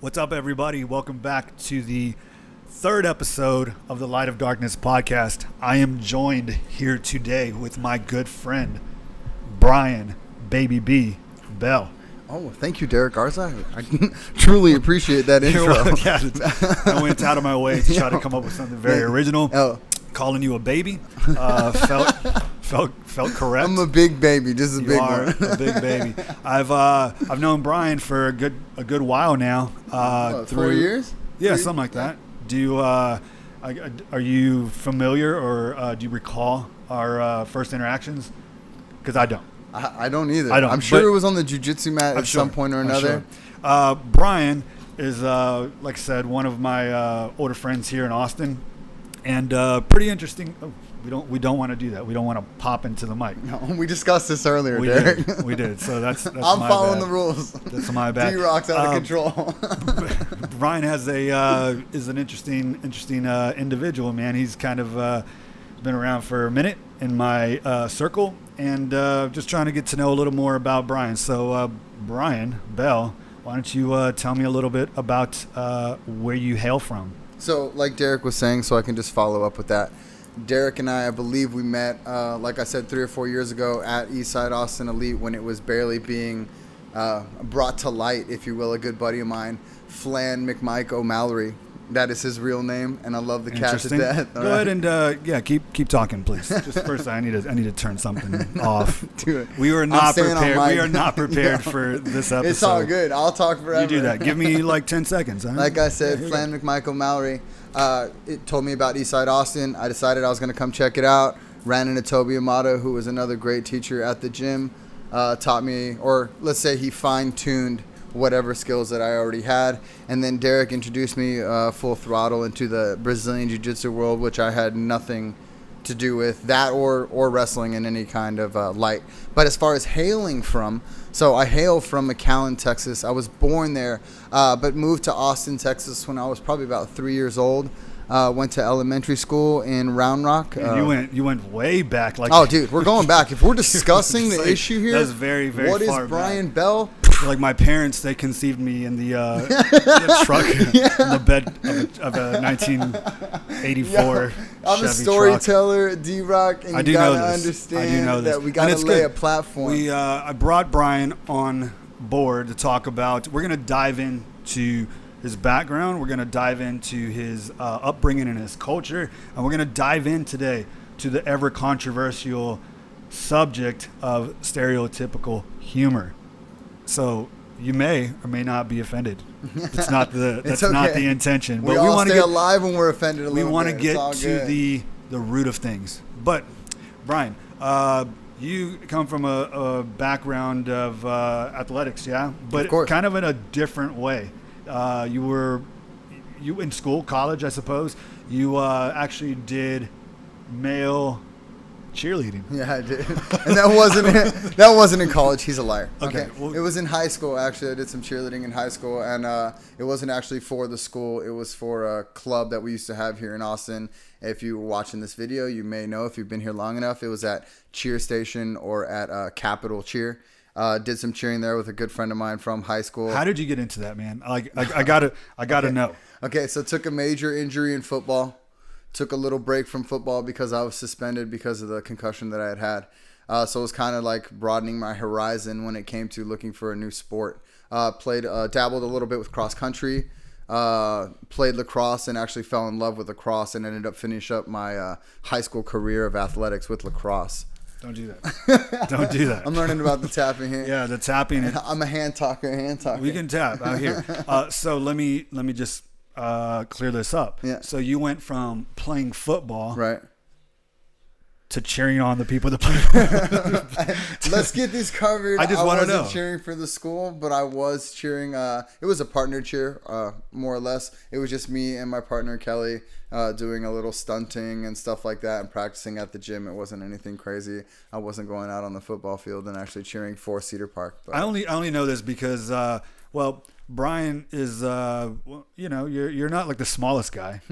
What's up, everybody? Welcome back to the third episode of the Light of Darkness podcast. I am joined here today with my good friend, Bryan Baby B. Bell. Oh, thank you, Derrick. Garza. I truly appreciate that intro. I went out of my way to try to come up with something very original. Oh. Calling you a baby felt correct. I'm a big baby. This is a You big are one. a big baby. I've known Bryan for a good while now. 4 years? Yeah, something like that. Do you are you familiar or do you recall our first interactions? Because I don't. I don't either. I don't, I'm sure but it was on the jiu-jitsu mat at some point or another. Sure. Bryan is, like I said, one of my older friends here in Austin, and pretty interesting. Oh, we don't want to do that. We don't want to pop into the mic. No, we discussed this earlier, Derrick. We did. So that's I'm my following bad. the rules. That's my bad. D-Rock's out of control. Bryan is an interesting individual, man. He's kind of been around for a minute in my circle, and just trying to get to know a little more about Bryan. So, Bryan Bell, why don't you tell me a little bit about where you hail from? So, like Derrick was saying, so I can just follow up with that. Derrick and I believe we met, like I said, 3 or 4 years ago at Eastside Austin Elite when it was barely being brought to light, if you will. A good buddy of mine, Flan McMike O'Mallory. That is his real name, and I love the cat to death. Go ahead and keep talking, please. Just first, I need to turn something off. Do it. We are not prepared. We are not prepared for this episode. It's all good. I'll talk forever. You do that. Give me like 10 seconds. Huh? Like I said, Flan McMike O'Mallory. It told me about Eastside Austin. I decided I was going to come check it out. Ran into Toby Amato, who was another great teacher at the gym. Taught me, or let's say he fine-tuned whatever skills that I already had. And then Derrick introduced me full throttle into the Brazilian Jiu-Jitsu world, which I had nothing to do with that or wrestling in any kind of light. But as far as hailing from, so I hail from McAllen, Texas. I was born there, but moved to Austin, Texas when I was probably about 3 years old. Went to elementary school in Round Rock. You went way back. Like, oh, dude, we're going back. If we're discussing the issue here, that's very, very what far is Bryan back. Bell? Like my parents, they conceived me in the truck, in the bed of a 1984 I'm Chevy a storyteller, D-Rock, and you gotta understand that we gotta lay a platform. I brought Bryan on board to talk about. We're gonna dive into his background. We're gonna dive into his upbringing and his culture, and we're gonna dive in today to the ever controversial subject of stereotypical humor. So you may or may not be offended. That's not the not the intention. But we all stay alive when we're offended a little bit. We want to get to the root of things. But Bryan, you come from a background of athletics, yeah, but kind of in a different way. You in school, college, I suppose. You actually did male cheerleading. Yeah, I did, and that wasn't in college. He's a liar. Okay. Well, it was in high school. Actually, I did some cheerleading in high school, and it wasn't actually for the school. It was for a club that we used to have here in Austin. If you were watching this video, you may know if you've been here long enough. It was at Cheer Station or at Capital Cheer. Did some cheering there with a good friend of mine from high school. How did you get into that, man? Like, I gotta know. Okay, so took a major injury in football. Took a little break from football because I was suspended because of the concussion that I had. So it was kind of like broadening my horizon when it came to looking for a new sport. Dabbled a little bit with cross country. Played lacrosse and actually fell in love with lacrosse and ended up finishing up my high school career of athletics with lacrosse. Don't do that. Don't do that. I'm learning about the tapping here. Yeah, the tapping. I'm a hand talker. We can tap out here. So let me just clear this up. Yeah. So you went from playing football, right, to cheering on the people that play football. Let's get this covered. I just want to know. I wasn't cheering for the school, but I was cheering. It was a partner cheer, more or less. It was just me and my partner Kelly doing a little stunting and stuff like that and practicing at the gym. It wasn't anything crazy. I wasn't going out on the football field and actually cheering for Cedar Park. But. I only know this because, Bryan is, you're not like the smallest guy.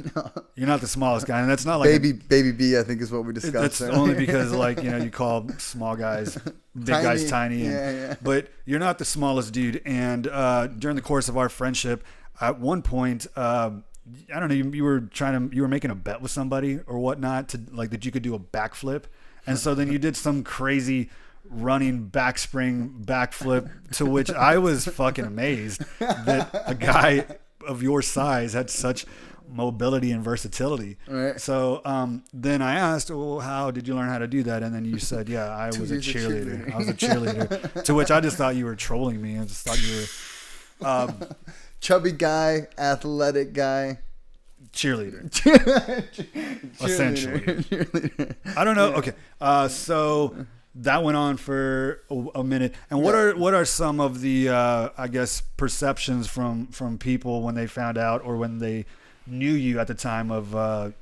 You're not the smallest guy, and that's not like baby B, I think is what we discussed. That's only because you call small guys, big guys tiny. But you're not the smallest dude. And during the course of our friendship, at one point, I don't know, you were making a bet with somebody or whatnot that you could do a backflip, and so then you did some crazy running backflip, to which I was fucking amazed that a guy of your size had such mobility and versatility. Right. So then I asked, well, how did you learn how to do that? And then you said, yeah, I was a cheerleader. I was a cheerleader. To which I just thought you were trolling me. I just thought you were chubby guy, athletic guy. Cheerleader. Essentially. Cheerleader. I don't know. Yeah. Okay. So that went on for a minute. And what are some of the I guess perceptions from people when they found out or when they knew you at the time of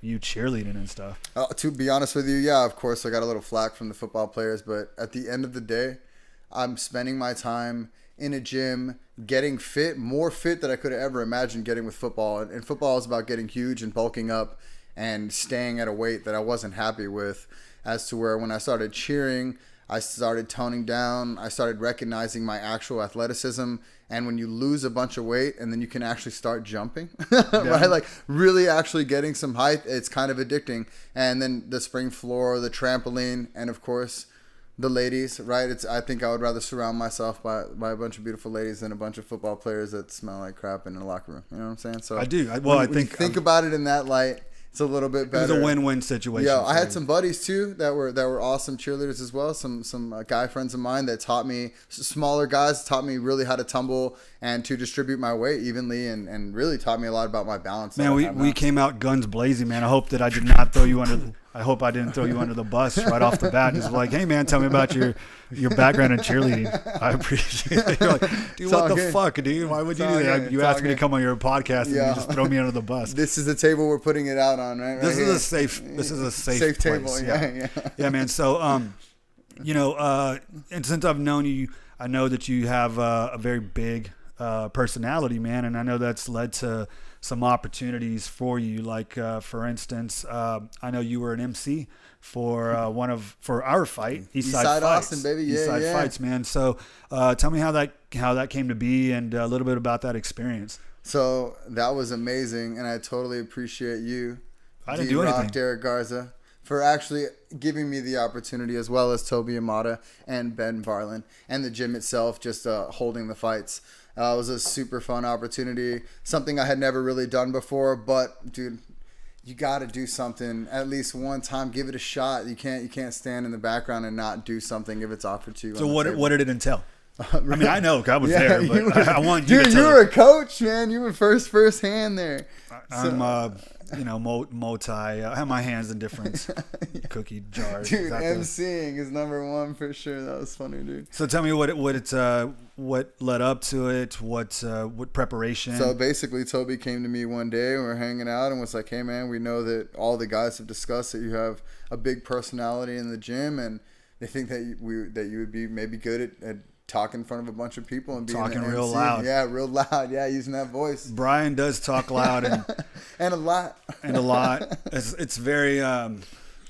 you cheerleading and stuff? To be honest with you, yeah, of course I got a little flack from the football players, but at the end of the day, I'm spending my time in a gym getting fit, more fit than I could have ever imagined getting with football. And football is about getting huge and bulking up and staying at a weight that I wasn't happy with, as to where when I started cheering, I started toning down. I started recognizing my actual athleticism. And when you lose a bunch of weight and then you can actually start jumping, right? Like really actually getting some height, it's kind of addicting. And then the spring floor, the trampoline, and of course the ladies, right? I think I would rather surround myself by a bunch of beautiful ladies than a bunch of football players that smell like crap in the locker room. You know what I'm saying? So I do. I think about it in that light, it's a little bit better. It was a win-win situation. Yeah, I had some buddies too that were awesome cheerleaders as well. Some guy friends of mine that taught me, smaller guys taught me really how to tumble and to distribute my weight evenly, and really taught me a lot about my balance. Man, we came out guns blazing, man. I hope that I did not throw you under. I hope I didn't throw you under the bus right off the bat. Just like, hey man, tell me about your background in cheerleading. I appreciate it. You're like, dude, what the fuck, dude? Why would you do that? You asked me to come on your podcast and you just throw me under the bus. This is the table we're putting it out on, right? This is a safe table. Place. Yeah, man. So, and since I've known you, I know that you have a very big personality, man, and I know that's led to some opportunities for you. Like for instance, I know you were an MC for our fight, Eastside Fights. Austin, baby. Eastside Fights, man. So tell me how that came to be and a little bit about that experience. So that was amazing, and I totally appreciate you. I didn't do anything. Derrick Garza, for actually giving me the opportunity, as well as Toby Amata and Ben Varlin, and the gym itself, just holding the fights. It was a super fun opportunity, something I had never really done before. But dude, you got to do something at least one time. Give it a shot. You can't stand in the background and not do something if it's offered to you. So what did it entail? I mean, I know I was there, but I want you to tell. Dude, you were a coach, man. You were first hand there. I'm multi. I have my hands in different cookie jars. Dude, emceeing is number one for sure. That was funny, dude. So tell me what led up to it. What preparation? So basically, Toby came to me one day. We were hanging out and was like, "Hey, man, we know that all the guys have discussed that you have a big personality in the gym, and they think that you would be maybe good at talk in front of a bunch of people and being talking an real MC. loud. Yeah, real loud. Yeah, using that voice. Bryan does talk loud and and a lot.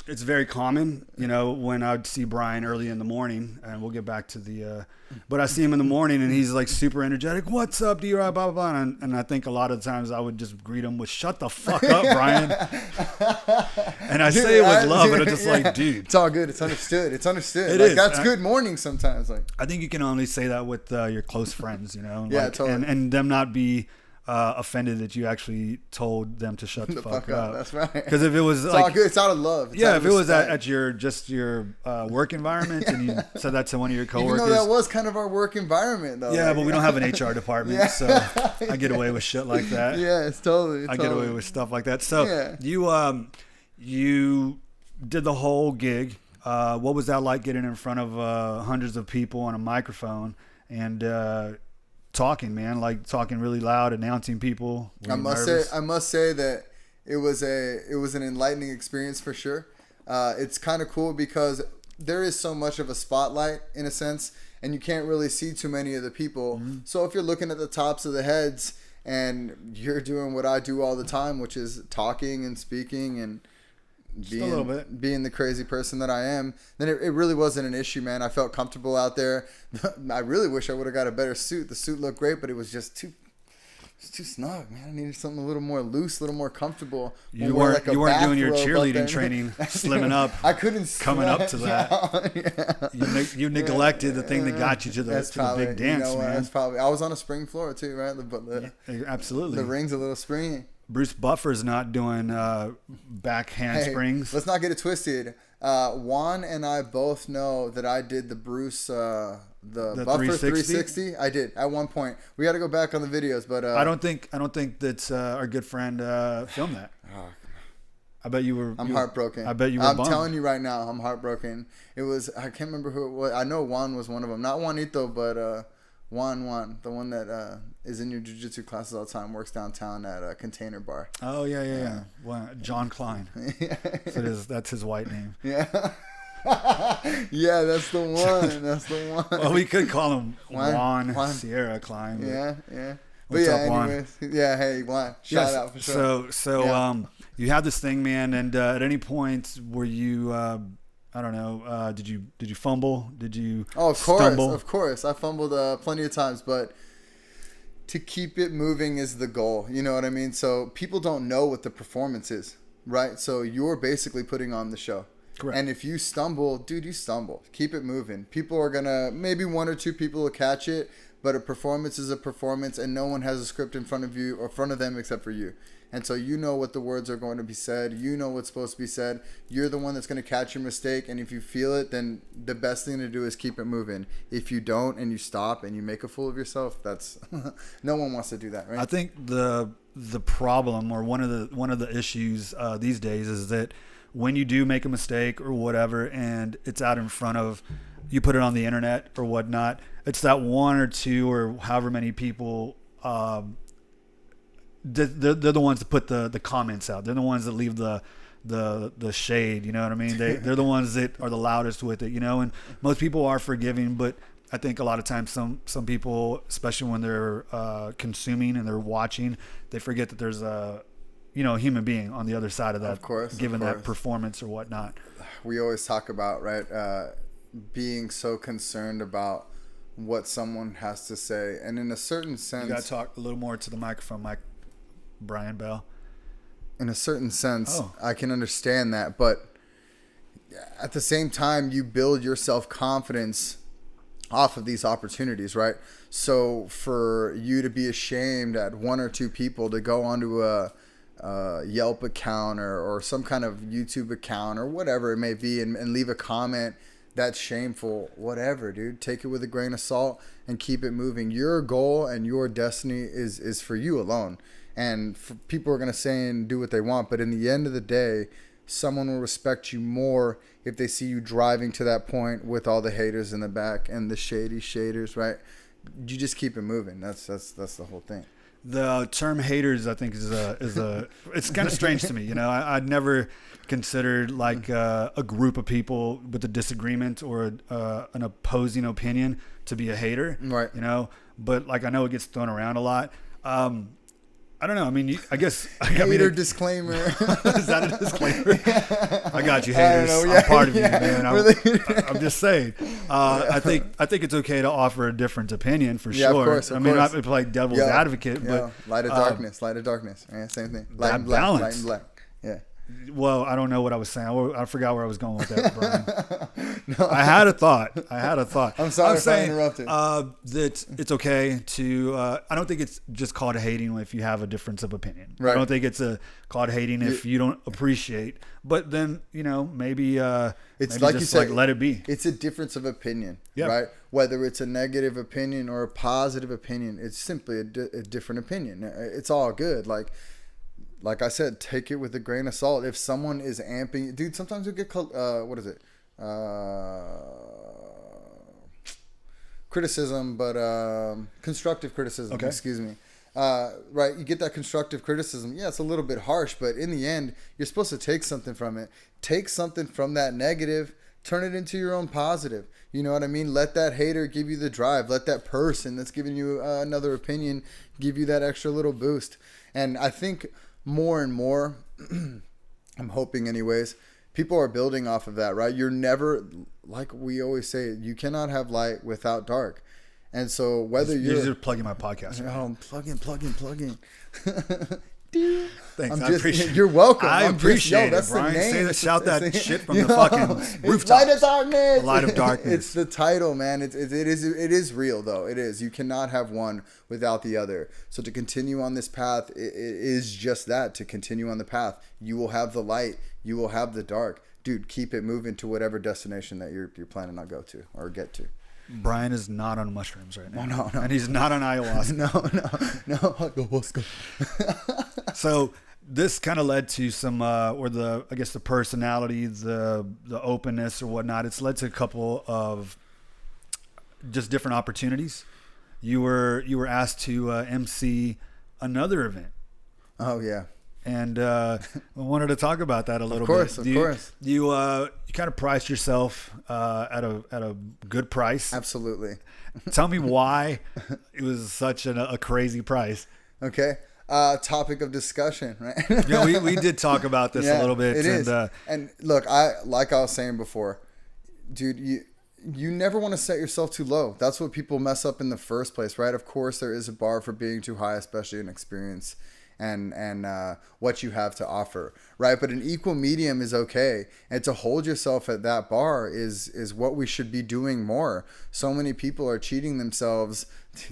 It's very common, when I'd see Bryan early in the morning, and we'll get back to the. But I see him in the morning, and he's like super energetic. What's up, D-Rod? Blah blah blah. And I think a lot of the times I would just greet him with "Shut the fuck up, Bryan." And I say it with love, but I'm just like, dude, it's all good. It's understood. It is. That's good morning sometimes. Like, I think you can only say that with your close friends, Yeah, totally. And them not be offended that you actually told them to shut the fuck up. That's right. Because if it was it's all good. It's out of love. If it was at your work environment and you said that to one of your coworkers. Even though that was kind of our work environment, though. Yeah, but we don't have an HR department, so I get away with shit like that. Yeah, it's totally. I get away with stuff like that. So you did the whole gig. What was that like, getting in front of hundreds of people on a microphone and talking, man, like talking really loud, announcing people? I must say that it was an enlightening experience for sure. It's kind of cool because there is so much of a spotlight in a sense, and you can't really see too many of the people. So if you're looking at the tops of the heads and you're doing what I do all the time, which is talking and speaking and being the crazy person that I am, then it really wasn't an issue, man. I felt comfortable out there. I really wish I would have got a better suit. The suit looked great, but it was just too snug, man. I needed something a little more loose, a little more comfortable. You weren't doing your cheerleading training, slimming up. I couldn't coming up to that. Yeah. You neglected the thing that got you to the big dance, man. That's probably. I was on a spring floor too, right? Absolutely. The ring's a little springy. Bruce Buffer's not doing back handsprings. Let's not get it twisted. Juan and I both know that I did the Bruce the Buffer 360. I did at one point. We got to go back on the videos, but I don't think that our good friend filmed that. I bet you were. I'm heartbroken. I bet you were. I'm bummed. telling you right now, I'm heartbroken. It was. I can't remember who it was. I know Juan was one of them. Not Juanito, but Juan, the one that is in your jiu-jitsu classes all the time, works downtown at a Container Bar. Oh yeah. Well, John Klein. So that's his white name. Yeah. Yeah, that's the one. Well, we could call him Juan Sierra Klein. Yeah. But What's yeah, up, Juan? anyways. Yeah, hey, Juan. Shout out for sure. So you had this thing, man, and at any point were you I don't know, did you fumble? Did you stumble? Of course. I fumbled plenty of times, but to keep it moving is the goal. You know what I mean? So people don't know what the performance is, right? So you're basically putting on the show. Correct. And if you stumble, dude, you stumble. Keep it moving. People are going to, maybe one or two people will catch it, but a performance is a performance, and no one has a script in front of you or in front of them except for you. And so you know what the words are going to be said. You know what's supposed to be said. You're the one that's going to catch your mistake. And if you feel it, then the best thing to do is keep it moving. If you don't and you stop and you make a fool of yourself, that's no one wants to do that, right? I think the problem, or one of the issues these days, is that when you do make a mistake or whatever, and it's out in front of you, put it on the internet or whatnot, it's that one or two or however many people. They're the ones that put the comments out. They're the ones that leave the shade. You know what I mean? They're the ones that are the loudest with it. You know, and most people are forgiving, but I think a lot of times some people, especially when they're consuming and they're watching, they forget that there's a human being on the other side of that. Of course, given that performance or whatnot. We always talk about being so concerned about what someone has to say, and in a certain sense, you gotta talk a little more to the microphone, Mike. Bryan Bell. In a certain sense, I can understand that, but at the same time, you build your self-confidence off of these opportunities, right? So for you to be ashamed at one or two people to go onto a Yelp account or some kind of YouTube account or whatever it may be and leave a comment that's shameful, whatever, dude. Take it with a grain of salt and keep it moving. Your goal and your destiny is for you alone. And people are going to say and do what they want, but in the end of the day, someone will respect you more if they see you driving to that point with all the haters in the back and the shady shaders, right? You just keep it moving. That's the whole thing. The term haters, I think, is it's kind of strange to me. You know, I'd never considered like a group of people with a disagreement or an opposing opinion to be a hater, right? You know, but like I know it gets thrown around a lot. I don't know. I mean, I guess. Hater disclaimer. Is that a disclaimer? I got you, haters. I'm part of you, man. I'm just saying. I think it's okay to offer a different opinion for sure. Of course. I mean, not to play devil's advocate, but light of darkness, light of darkness. Yeah, same thing. Light and black, balance. light and black. Yeah. Well, I don't know what I was saying. I forgot where I was going with that, Brian. No. I had a thought. I'm sorry if I interrupted. That it's okay to. I don't think it's just called hating if you have a difference of opinion. Right. I don't think it's called hating if you don't appreciate. But then maybe it's maybe like just you said, let it be. It's a difference of opinion, yep. Right? Whether it's a negative opinion or a positive opinion, it's simply a different opinion. It's all good. Like I said, take it with a grain of salt. If someone is amping, dude, sometimes you get what is it? Criticism, but constructive criticism. Okay. Excuse me. Right, you get that constructive criticism. Yeah, it's a little bit harsh, but in the end, you're supposed to take something from it. Take something from that negative. turn it into your own positive. You know what I mean? Let that hater give you the drive. Let that person that's giving you another opinion give you that extra little boost. And I think more and more, I'm hoping anyways, people are building off of that, right? You're never, like we always say, you cannot have light without dark. And so whether you're just plugging my podcast. Oh, plug in. Thanks, I appreciate it. You're welcome. I appreciate it, Brian. Shout that shit from the fucking rooftop. Light of darkness. The light of darkness. It's the title, man. It is real, though. It is. You cannot have one without the other. So to continue on this path, it is just that. To continue on the path, you will have the light. You will have the dark. Dude, keep it moving to whatever destination that you're planning on go to or get to. Brian is not on mushrooms right now. No. And he's not on ayahuasca. No. So this kind of led to some, the personality, the openness or whatnot. It's led to a couple of just different opportunities. You were asked to MC another event. Oh yeah. And I wanted to talk about that a little bit. Of course. You kind of priced yourself at a good price. Absolutely. Tell me why it was such a crazy price. Okay. Topic of discussion, right? Yeah, we did talk about this a little bit. It is. And look, like I was saying before, dude, you never want to set yourself too low. That's what people mess up in the first place, right? Of course, there is a bar for being too high, especially in experience and what you have to offer, right? But an equal medium is okay, and to hold yourself at that bar is what we should be doing more. So many people are cheating themselves,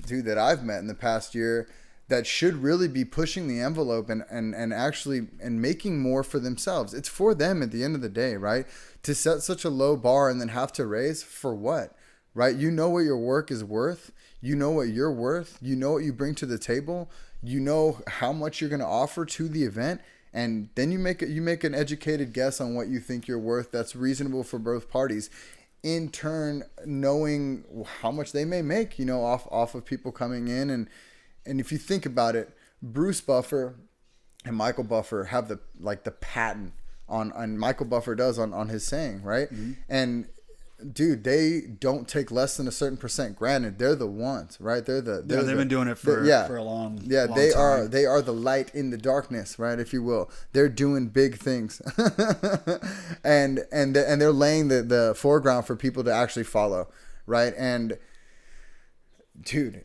dude, that I've met in the past year, that should really be pushing the envelope and actually making more for themselves. It's for them at the end of the day, right? To set such a low bar and then have to raise for what, right? You know what your work is worth. You know what you're worth. You know what you bring to the table. You know how much you're going to offer to the event. And then you make an educated guess on what you think you're worth that's reasonable for both parties. In turn, knowing how much they may make, off of people coming in. And if you think about it, Bruce Buffer and Michael Buffer have the patent on Michael Buffer does on his saying, right? Mm-hmm. And dude, they don't take less than a certain percent. Granted, they're the ones, right? They've been doing it for a long time. They are the light in the darkness, right? If you will. They're doing big things. and they're laying the foreground for people to actually follow, right? And dude,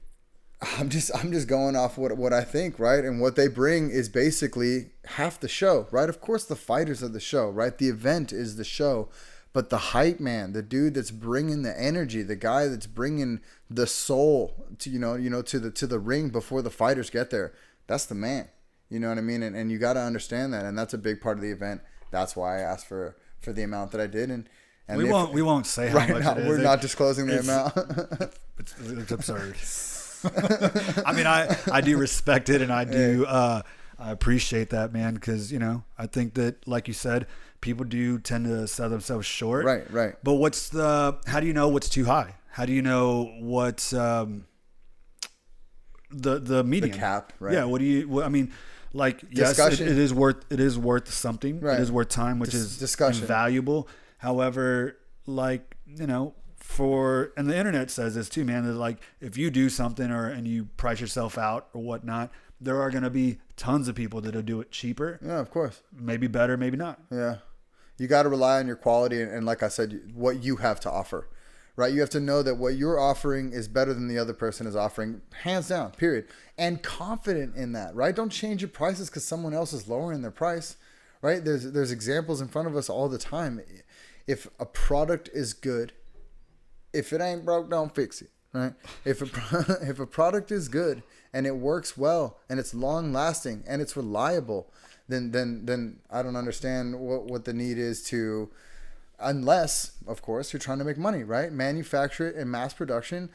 I'm just going off what I think, right? And what they bring is basically half the show, right? Of course, the fighters are the show, right? The event is the show, but the hype man, the dude that's bringing the energy, the guy that's bringing the soul to to the ring before the fighters get there, that's the man. You know what I mean? And you got to understand that, and that's a big part of the event. That's why I asked for the amount that I did, and we won't say how much now, it is. We're not disclosing the amount. It's absurd. I mean, I do respect it, and I do I appreciate that, man, because I think that, like you said, people do tend to sell themselves short. Right. But how do you know what's too high? How do you know what's the medium? The cap, right? Yeah. I mean, like, discussion. Yes, it is worth something. Right. It is worth time, which is discussion. Invaluable. However, like, and the internet says this too, man, that like, if you do something and you price yourself out or whatnot, there are going to be tons of people that'll do it cheaper. Yeah, of course. Maybe better, maybe not. Yeah. You got to rely on your quality and like I said, what you have to offer, right? You have to know that what you're offering is better than the other person is offering, hands down, period. And confident in that, right? Don't change your prices because someone else is lowering their price, right? There's examples in front of us all the time. If a product is good, if it ain't broke, don't fix it, right? If a product is good and it works well and it's long lasting and it's reliable, then I don't understand what the need is to, unless of course you're trying to make money, right? Manufacture it in mass production,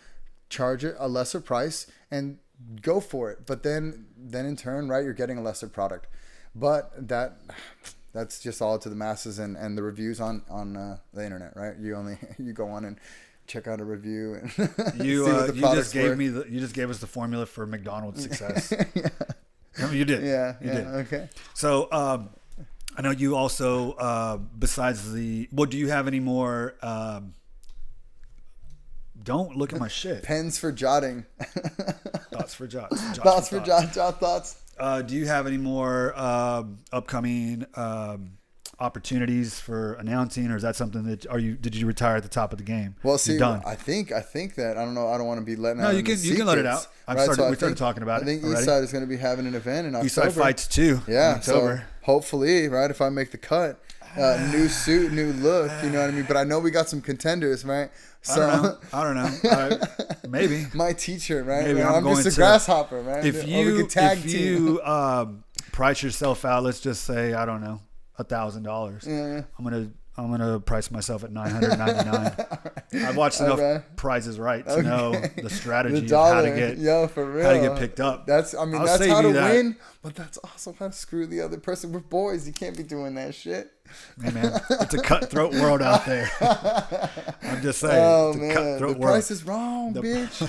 charge it a lesser price and go for it. But then in turn, right, you're getting a lesser product. But that's just all to the masses and the reviews on the internet, right? You go on and check out a review and you just gave us the formula for McDonald's success. Yeah. I mean, you did. Yeah. You did. Okay. So I know you also, besides do you have any more, don't look at my shit. Pens for jotting. Thoughts for jots. Thoughts for jot thoughts. Do you have any more upcoming opportunities for announcing, or is that something that did you retire at the top of the game? Well, see, done? I think that I don't know. I don't want to be letting out. No, you can let it out. We started talking about it. I think Eastside is going to be having an event in October. Eastside Fights too. Yeah, in October. So hopefully, right, if I make the cut, new suit, new look. You know what I mean? But I know we got some contenders, right? So I don't know. Maybe my teacher, right? Maybe I'm just a grasshopper, right? If you price yourself out, let's just say I don't know, $1,000. Yeah. I'm gonna price myself at $999. I've watched enough Prizes Right to know the strategy of how to get picked up. That's how to win, but that's also how to screw the other person. We're boys. You can't be doing that shit. Hey man, it's a cutthroat world out there. I'm just saying. Oh it's a man, cutthroat the world. price is wrong, bitch.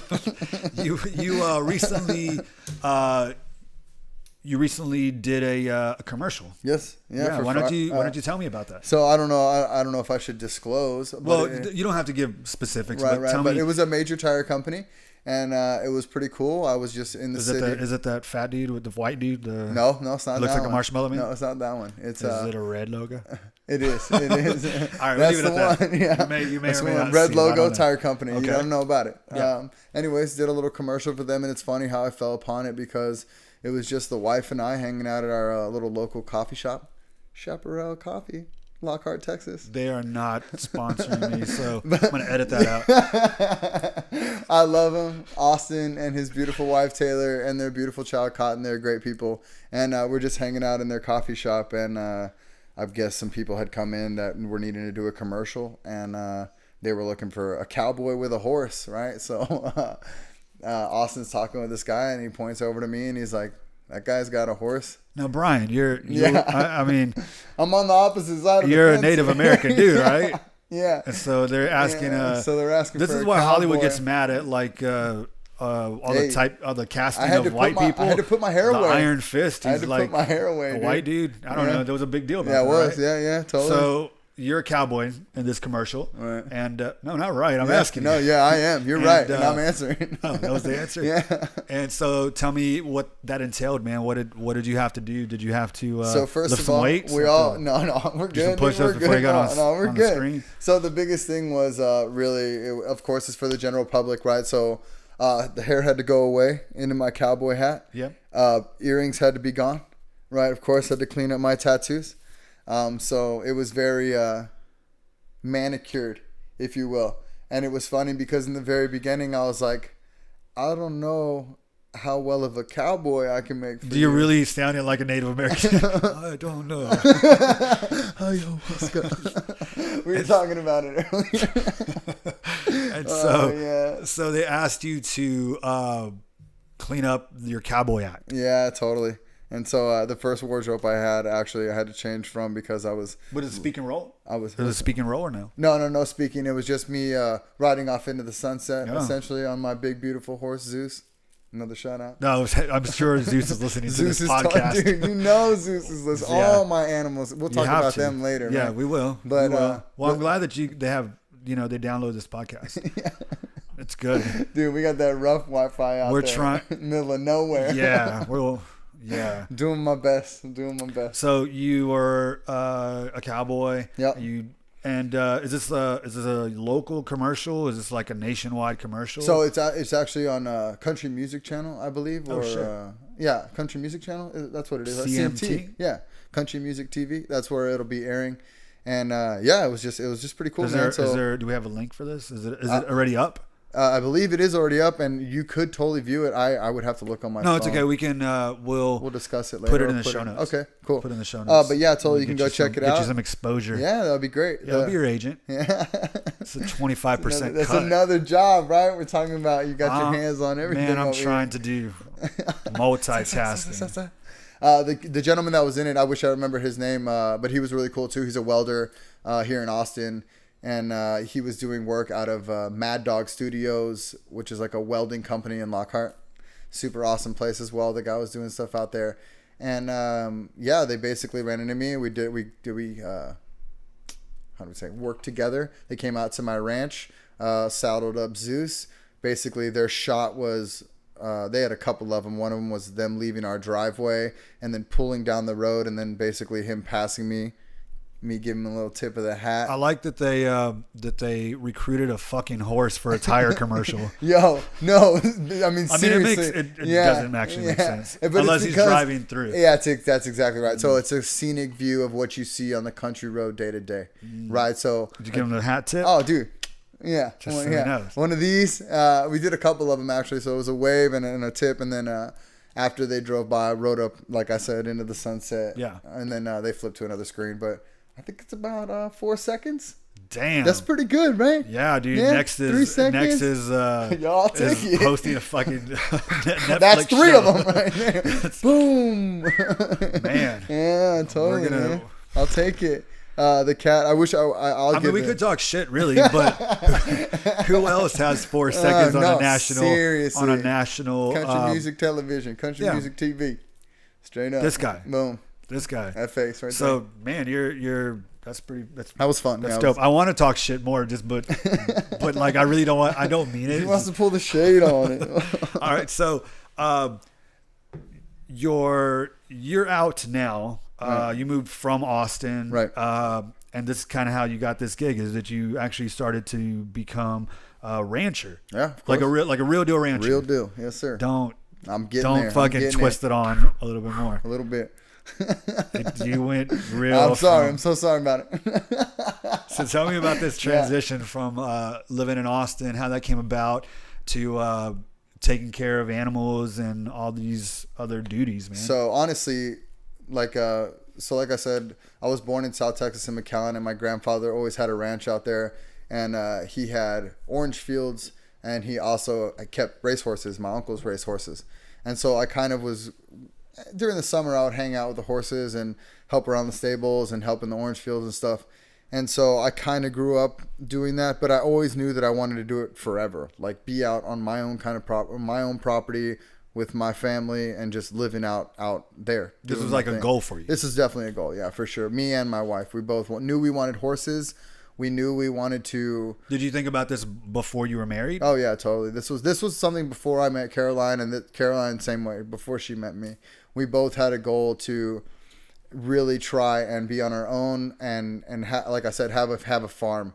You recently did a commercial. Yes. Yeah. Why don't you tell me about that? So I don't know. I don't know if I should disclose. Well, you don't have to give specifics. Right. But tell But me. it was a major tire company, and it was pretty cool. I was just in the city. Is it that fat dude with the white dude? No, it's not. Looks that like a marshmallow man. No, it's not that one. Is it a red logo? It is. It is. All right, that's leave it the at that. one. Yeah. You may that's or may one. not Red see logo it. tire company. Okay. You don't know about it. Yeah. Anyways, did a little commercial for them, and it's funny how I fell upon it because it was just the wife and I hanging out at our little local coffee shop, Chaparral Coffee, Lockhart, Texas. They are not sponsoring me, so I'm gonna edit that out. I love him, Austin, and his beautiful wife Taylor, and their beautiful child Cotton. They're great people, and we're just hanging out in their coffee shop, and I guess some people had come in that were needing to do a commercial, and they were looking for a cowboy with a horse, right? So Austin's talking with this guy, and he points over to me, and he's like, "That guy's got a horse." Now, Brian, I mean, I'm on the opposite side of the you're fence. A Native American dude, right? Yeah. And so they're asking. This for is a why Hollywood cowboy. gets mad at all the casting of white people. I had to put my hair away. The Iron Fist. He's like put my hair away. A white dude. I don't know. There was a big deal about that. Yeah, it was. Right? Yeah, totally. So you're a cowboy in this commercial, right? And no, not right. I'm asking. No, you. I am. You're right, and I'm answering. Oh, that was the answer. Yeah. And so, tell me what that entailed, man. What did you have to do? Did you have to so first lift of some all, weights? No, we're good. Some push-ups before you got on the screen. So the biggest thing was of course, it's for the general public, right? So the hair had to go away into my cowboy hat. Yep. Earrings had to be gone, right? Of course, had to clean up my tattoos. So it was very manicured, if you will. And it was funny because in the very beginning, I was like, I don't know how well of a cowboy I can make for Do you really sounding like a Native American? I don't know. We were talking about it earlier. And so they asked you to clean up your cowboy act. Yeah, totally. And so the first wardrobe I had to change from because I was. Was it speak and roll? Was it speak and roll or no? No speaking. It was just me riding off into the sunset, essentially on my big beautiful horse Zeus. Another shout out. No, I'm sure Zeus is listening to this podcast. Dude, you know Zeus is listening. Yeah. All my animals. We'll talk about them later. Yeah, right? we will. But I'm glad that they have they download this podcast. Yeah. It's good. Dude, we got that rough Wi-Fi out there. We're trying middle of nowhere. Yeah, Yeah. Doing my best. So you were a cowboy. Yep. Is this a local commercial? Is this like a nationwide commercial? So it's actually on Country Music Channel, I believe. Country Music Channel. That's what it is. CMT. Yeah, Country Music TV. That's where it'll be airing. And it was just pretty cool. Do we have a link for this? Is it already up? I believe it is already up, and you could totally view it. I would have to look on my phone. No, it's okay. We can we'll discuss it later. Put it in the show notes. Okay, cool. Put it in the show notes. But yeah, totally. You can go check it out. Get you some exposure. Yeah, that would be great. Yeah, I'll be your agent. Yeah, it's a 25% cut. That's another job, right? We're talking about you got your hands on everything. Man, I'm trying to do multitasking. The gentleman that was in it, I wish I remember his name, but he was really cool too. He's a welder here in Austin. And he was doing work out of Mad Dog Studios, which is like a welding company in Lockhart. Super awesome place as well. The guy was doing stuff out there. And yeah, they basically ran into me. We how do we say, work together. They came out to my ranch, saddled up Zeus. Basically, their shot was, they had a couple of them. One of them was them leaving our driveway and then pulling down the road, and then basically him passing me giving him a little tip of the hat. I like that they recruited a fucking horse for a tire commercial. Yo, no, I mean seriously, it doesn't actually make sense unless he's driving through. Yeah, that's exactly right. So it's a scenic view of what you see on the country road day to day, right? So did you give him the hat tip? Oh, dude. Yeah, just so he knows. One of these. We did a couple of them actually. So it was a wave and a tip, and then after they drove by, I rode up, like I said, into the sunset. Yeah, and then they flipped to another screen, but I think it's about 4 seconds. Damn, that's pretty good, right? Yeah, dude. Yeah, next is y'all take it. Posting a fucking Netflix That's 3 show. of them right there. Boom, man. Yeah, totally. Man. I'll take it. The cat. I wish I'll. I mean, we could talk shit, really, but who else has 4 seconds on a national country music television, country music TV? Straight up. This guy. Boom. This guy. That face right there. So, man, you're. That was fun. That's dope. I want to talk shit more, but like I really don't want. I don't mean it. He wants to pull the shade on it. All right, so you're out now. Right. You moved from Austin, right? And this is kind of how you got this gig. Is that you actually started to become a rancher? Yeah, like a real deal rancher. Real deal, yes, sir. Don't there. Fucking twist it on a little bit more. A little bit. You went real. I'm sorry. I'm so sorry about it. So tell me about this transition from living in Austin, how that came about, to taking care of animals and all these other duties, man. So honestly, like I said, I was born in South Texas in McAllen, and my grandfather always had a ranch out there, and he had orange fields, and he also kept racehorses, my uncle's racehorses. And so I kind of was, during the summer, I would hang out with the horses and help around the stables and help in the orange fields and stuff. And so I kind of grew up doing that, but I always knew that I wanted to do it forever, like be out on my own kind of my own property with my family and just living out there. This was like a goal for you. This is definitely a goal, yeah, for sure. Me and my wife, we both knew we wanted horses. We knew we wanted to. Did you think about this before you were married? Oh yeah, totally. This was something before I met Caroline, and Caroline same way before she met me. We both had a goal to really try and be on our own and like I said, have a farm.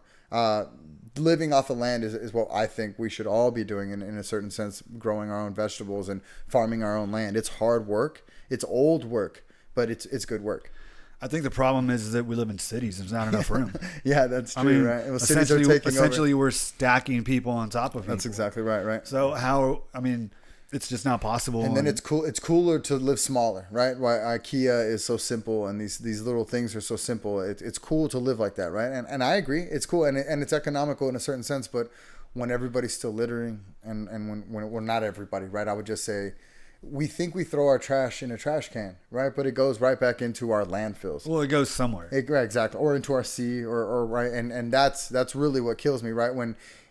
Living off the land is what I think we should all be doing in a certain sense, growing our own vegetables and farming our own land. It's hard work. It's old work, but it's good work. I think the problem is that we live in cities. There's not enough room. Yeah, that's true, right? Well, cities are taking essentially over. We're stacking people on top of people. That's exactly right. So it's just not possible. And then it's cool. It's cooler to live smaller, right? Why IKEA is so simple, and these little things are so simple. It's cool to live like that, right? And I agree. It's cool, and it's economical in a certain sense. But when everybody's still littering, and when well, not everybody, right? I would just say, we think we throw our trash in a trash can, right? But it goes right back into our landfills. Well, it goes somewhere. Right, exactly, or into our sea, or right, and that's really what kills me, right?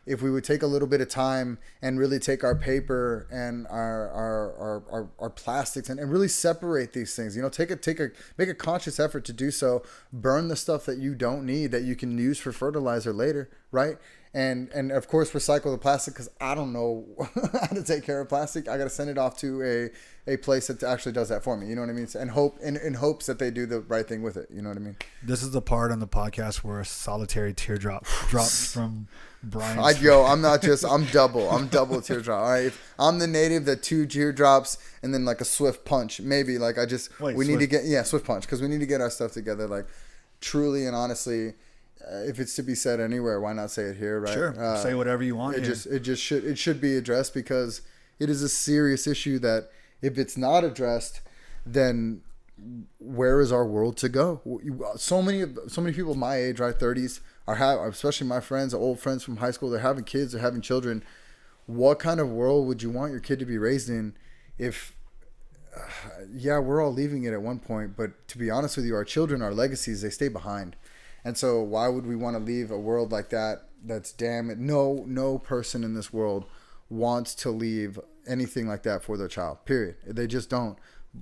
If we would take a little bit of time and really take our paper and our plastics and really separate these things, make a conscious effort to do so. Burn the stuff that you don't need that you can use for fertilizer later, right? And of course recycle the plastic, because I don't know how to take care of plastic. I got to send it off to a place that actually does that for me. You know what I mean? And hope in hopes that they do the right thing with it. You know what I mean? This is the part on the podcast where a solitary teardrop drops from Bryan. I'm double teardrop. All right, I'm the native that 2 teardrops and then like a swift punch. Maybe like need to get swift punch, because we need to get our stuff together. Like truly and honestly. If it's to be said anywhere, why not say it here, right? Sure, say whatever you want. It should be addressed, because it is a serious issue that if it's not addressed, then where is our world to go? So many people my age, right, 30s, especially my friends, old friends from high school, they're having kids, they're having children. What kind of world would you want your kid to be raised in? If we're all leaving it at one point, but to be honest with you, our children, our legacies, they stay behind. And so why would we want to leave a world like that? That's no person in this world wants to leave anything like that for their child, period. They just don't.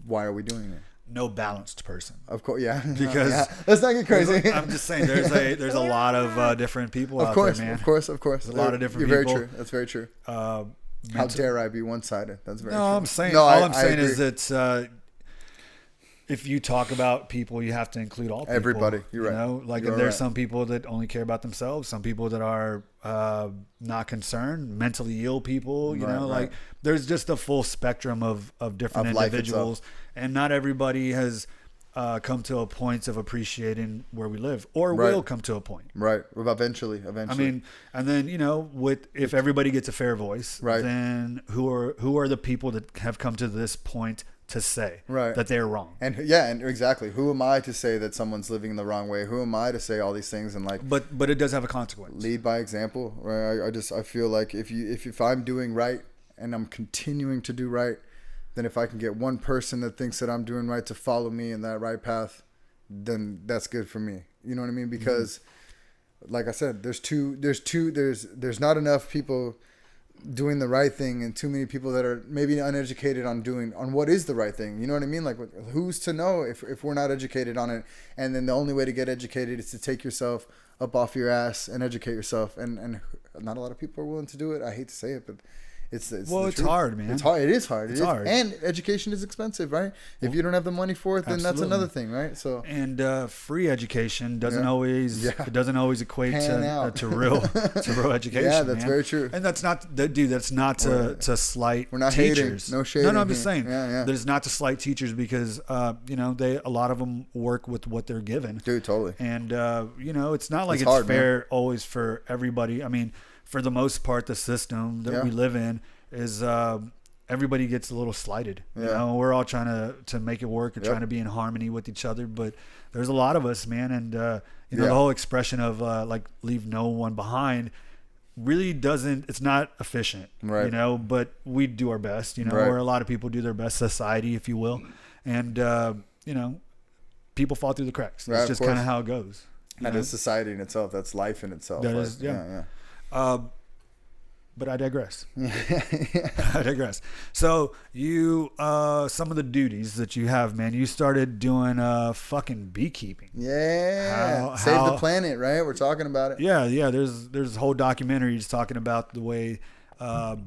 Why are we doing it? no balanced person. Of course, yeah. Because let's not get crazy. I'm just saying, there's a lot of different people out there, man. Of course. There's a lot of different You're people. Very true. That's very true. How dare I be one-sided? That's very true. I'm saying, no, all I'm saying is that if you talk about people, you have to include all people. Everybody. You're right. You know, like there's some people that only care about themselves. Some people that are not concerned, mentally ill people. You know, like there's just a full spectrum of different individuals, and not everybody has come to a point of appreciating where we live, or will come to a point. Right. Eventually. I mean, and then if everybody gets a fair voice, then who are the people that have come to this point to say that they're wrong? And exactly. Who am I to say that someone's living the wrong way? Who am I to say all these things? And like, but it does have a consequence. Lead by example. Right? I feel like if I'm doing right and I'm continuing to do right, then if I can get one person that thinks that I'm doing right to follow me in that right path, then that's good for me. You know what I mean? Because like I said, there's not enough people doing the right thing, and too many people that are maybe uneducated on what is the right thing. You know what I mean? Like, who's to know if we're not educated on it? And then the only way to get educated is to take yourself up off your ass and educate yourself. And not a lot of people are willing to do it. I hate to say it, but it's hard, man. It's hard. It is hard. It's hard. And education is expensive, right? If you don't have the money for it, then that's another thing, right? So free education doesn't always equate to real education. Yeah, that's very true. And that's not to slight We're not teachers. Hating. No shade. No, I'm just saying. Yeah. That is not to slight teachers, because a lot of them work with what they're given. Dude, totally. And it's not like it's hard, fair, man, always for everybody. I mean, for the most part, the system that we live in is everybody gets a little slighted. You know, we're all trying to make it work and trying to be in harmony with each other. But there's a lot of us, man, and the whole expression of like leave no one behind really doesn't. It's not efficient, right? You know, but we do our best. You know, where a lot of people do their best, society, if you will, and people fall through the cracks. That's just kind of how it goes. That is society in itself. That's life in itself. That is, but I digress. I digress. So you, some of the duties that you have, man, you started doing fucking beekeeping. Yeah. Save the planet, right? We're talking about it. Yeah. There's a whole documentary just talking about the way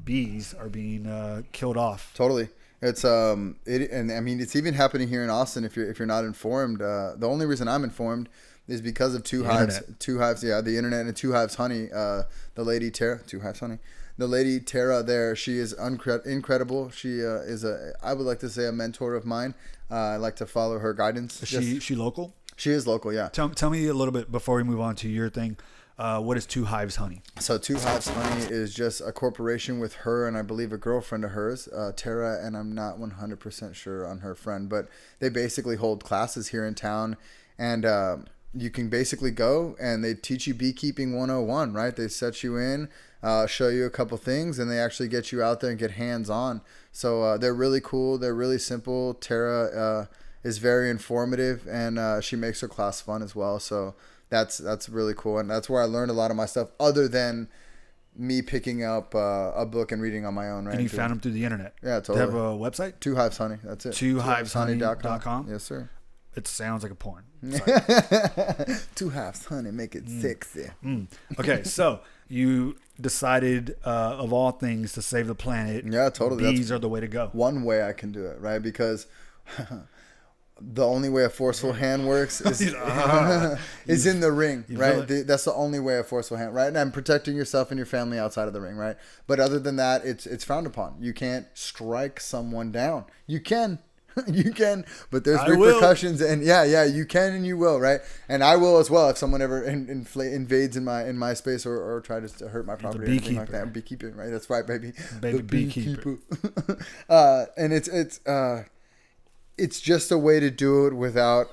bees are being killed off. Totally. It's and I mean, it's even happening here in Austin. If you're not informed, the only reason I'm informed is because of Two Hives, the internet, and Two Hives Honey. The lady Tara, Two Hives Honey, the lady Tara there, she is incredible. She is I would like to say a mentor of mine. I like to follow her guidance. Is she local? She is local, yeah. Tell me a little bit before we move on to your thing. What is Two Hives Honey? So Two Hives Honey is just a corporation with her and I believe a girlfriend of hers, Tara, and I'm not 100% sure on her friend, but they basically hold classes here in town, and you can basically go and they teach you beekeeping 101, right? They set you in, show you a couple things, and they actually get you out there and get hands-on. So they're really cool. They're really simple. Tara is very informative, and she makes her class fun as well. So that's really cool, and that's where I learned a lot of my stuff, other than me picking up a book and reading on my own. Right? And you found them through the internet. Yeah, totally. They have a website? Two Hives Honey. That's it. TwoHivesHoney.com. Yes, sir. It sounds like a porn. Two Hives Honey, make it sexy. Okay, so you decided, of all things, to save the planet. Yeah, totally. Bees are the way to go. One way I can do it, right? Because the only way a forceful hand works is in the ring, right? That's the only way a forceful hand, right? And protecting yourself and your family outside of the ring, right? But other than that, it's frowned upon. You can't strike someone down. You can. You can, but there's repercussions, and you can and you will, right? And I will as well if someone ever invades in my space or tries to hurt my property or anything like that. Beekeeping, right? That's right, baby. Baby beekeeper. And it's just a way to do it without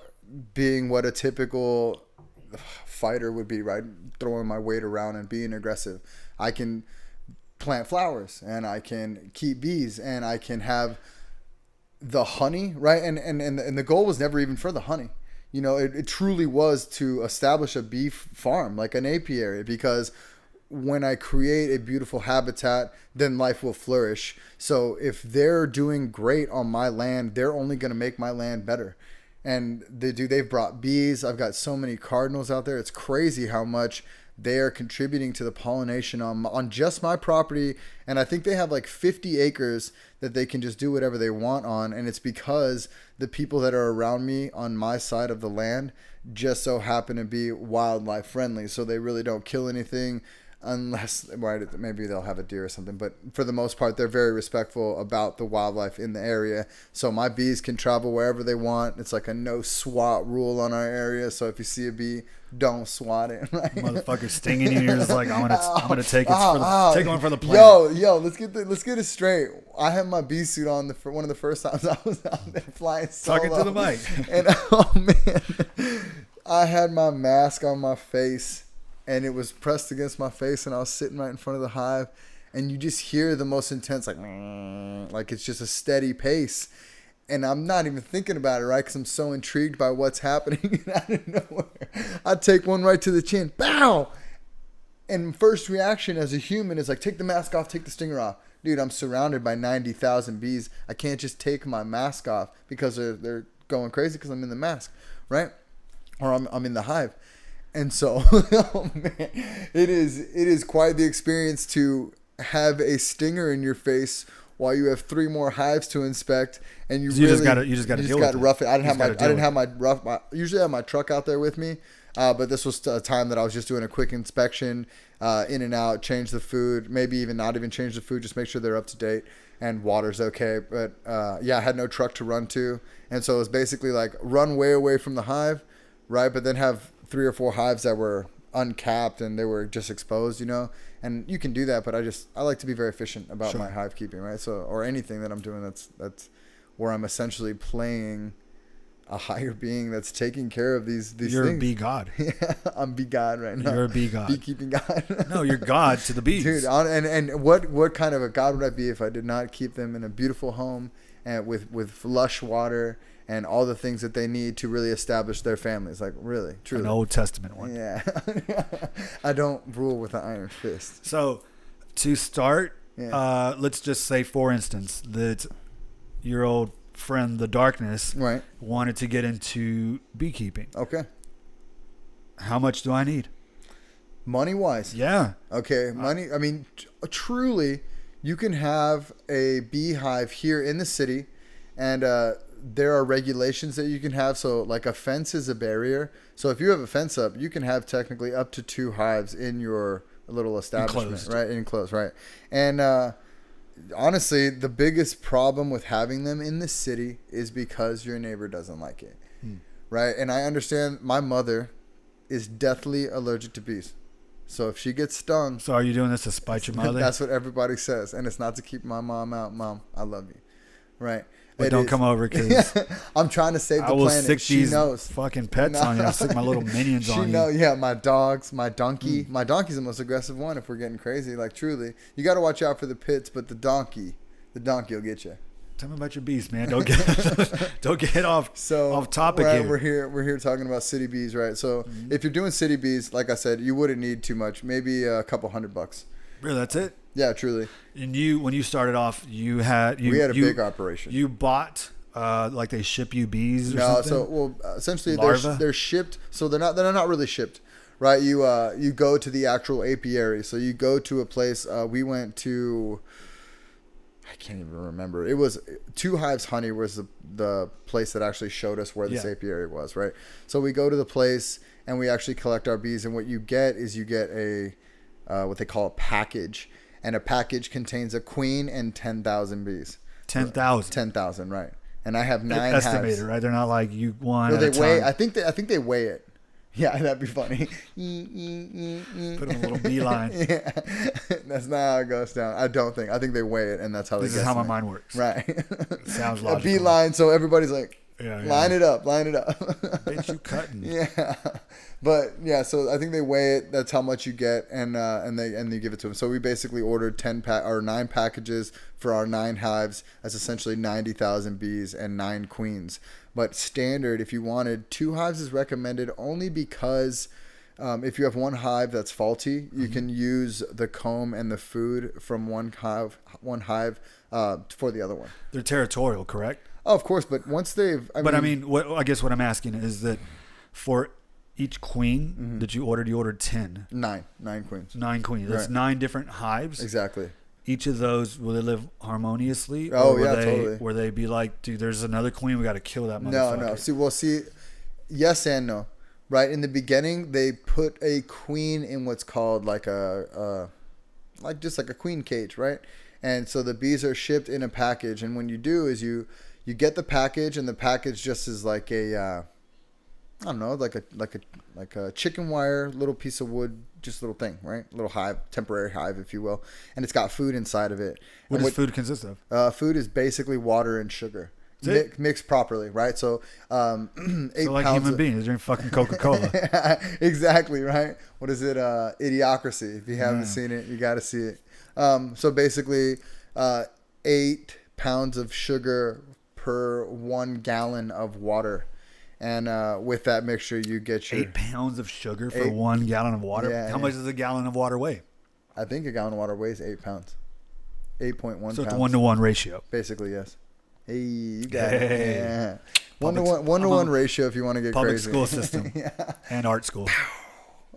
being what a typical fighter would be, right? Throwing my weight around and being aggressive. I can plant flowers, and I can keep bees, and I can have the honey, right? And the goal was never even for the honey. You know, it truly was to establish a bee farm, like an apiary, because when I create a beautiful habitat, then life will flourish. So if they're doing great on my land, they're only going to make my land better. And they've brought bees. I've got so many cardinals out there. It's crazy how much they are contributing to the pollination on just my property. And I think they have like 50 acres that they can just do whatever they want on. And it's because the people that are around me on my side of the land just so happen to be wildlife friendly. So they really don't kill anything. Unless, right, maybe they'll have a deer or something. But for the most part, they're very respectful about the wildlife in the area. So my bees can travel wherever they want. It's like a no swat rule on our area. So if you see a bee, don't swat it. Right? Motherfucker stinging you. You're just like, I'm gonna take take one for the planet. Yo, let's get it straight. I had my bee suit on one of the first times I was out there flying solo. Talking to the mic. And oh man, I had my mask on my face. And it was pressed against my face, and I was sitting right in front of the hive, and you just hear the most intense, like it's just a steady pace. And I'm not even thinking about it, right? Because I'm so intrigued by what's happening out of nowhere. I take one right to the chin, bow! And first reaction as a human is like, take the mask off, take the stinger off. Dude, I'm surrounded by 90,000 bees. I can't just take my mask off because they're going crazy because I'm in the mask, right? Or I'm in the hive. And so, oh man, it is quite the experience to have a stinger in your face while you have 3 more hives to inspect, and you just got to rough it. I didn't have usually I have my truck out there with me, but this was a time that I was just doing a quick inspection, in and out, change the food, maybe even not even change the food, just make sure they're up to date and water's okay. But I had no truck to run to, and so it was basically like run way away from the hive, right? But then have 3 or 4 hives that were uncapped and they were just exposed, and you can do that, but I like to be very efficient about my hive keeping, right? So, or anything that I'm doing that's where I'm essentially playing a higher being that's taking care of these You're things. A bee god. Yeah, I'm bee god right now. You're a bee god. Beekeeping god. No, you're god to the bees. Dude, and what kind of a god would I be if I did not keep them in a beautiful home and with lush water and all the things that they need to really establish their families. Like, really, truly. An Old Testament one. Yeah. I don't rule with an iron fist. So, to start, let's just say, for instance, that your old friend, the Darkness, wanted to get into beekeeping. Okay. How much do I need? Money-wise? Yeah. Okay, money. I mean, truly, you can have a beehive here in the city, and there are regulations that you can have. So like a fence is a barrier. So if you have a fence up, you can have technically up to 2 hives in your little establishment. Enclosed. Right? Enclosed, right. And honestly, the biggest problem with having them in the city is because your neighbor doesn't like it. Right? And I understand my mother is deathly allergic to bees. So if she gets stung... So are you doing this to spite your mother? That's what everybody says. And it's not to keep my mom out. Mom, I love you. Right? But don't come over because I'm trying to save the planet. I will stick she these knows. fucking pets on you. I'll stick my little minions on you. Yeah, my dogs, my donkey. My donkey's the most aggressive one if we're getting crazy. Like, truly. You got to watch out for the pits, but the donkey will get you. Tell me about your bees, man. Don't get off topic here. We're here talking about city bees, right? So if you're doing city bees, like I said, you wouldn't need too much. Maybe a couple $100. Really, that's it? Yeah, truly. And when you started off, we had a big operation. You bought like they ship you bees or something? So essentially they're shipped. So they're not really shipped, right? You go to the actual apiary. So you go to a place. We went to. I can't even remember. It was 2 Hives Honey was the place that actually showed us where this apiary was, right? So we go to the place and we actually collect our bees, and what you get is a what they call a package, and a package contains a queen and 10,000 bees. 10,000. 10,000, right? And I have 9 hives. Estimated, right? They're not like you one. No, they weigh. time. I think they weigh it. Yeah, that'd be funny. Put in a little beeline. Yeah, that's not how it goes down. I think they weigh it, and that's how they. This is how my mind works. Right. It sounds logical. A beeline, so everybody's like, line it up. Bitch, you cutting? Yeah, but yeah, so I think they weigh it. That's how much you get, and they give it to them. So we basically ordered 9 packages for our 9 hives. That's essentially 90,000 bees and 9 queens. But standard, if you wanted 2 hives, is recommended only because if you have one hive that's faulty, you can use the comb and the food from one hive for the other one. They're territorial, correct? Oh, of course, but once they've... I guess what I'm asking is that for each queen that you ordered 10. 9 queens. 9 queens. That's 9 different hives. Exactly. Each of those, will they live harmoniously? Oh, or yeah, totally. Will they be like, dude, there's another queen, we got to kill that motherfucker? No. See, yes and no. Right? In the beginning, they put a queen in what's called like just like a queen cage, right? And so the bees are shipped in a package. And when you do is you get the package, and the package just is like a... I don't know, like a chicken wire, little piece of wood, just a little thing, right? Little hive, temporary hive, if you will. And it's got food inside of it. What does food consist of? Food is basically water and sugar. Mixed properly, right? So, 8 so like pounds human beings, drink fucking Coca-Cola. Exactly, right? What is it? Idiocracy. If you haven't seen it, you got to see it. So basically, 8 pounds of sugar per 1 gallon of water. And with that mixture, you get your 8 pounds of sugar for 1 gallon of water. Yeah, How much does a gallon of water weigh? I think a gallon of water weighs 8 pounds. 8.1 pounds. So it's a 1-to-1 ratio. Basically, yes. Hey, you got it. Yeah. 1-to-1 ratio if you want to get public crazy. School system and art school.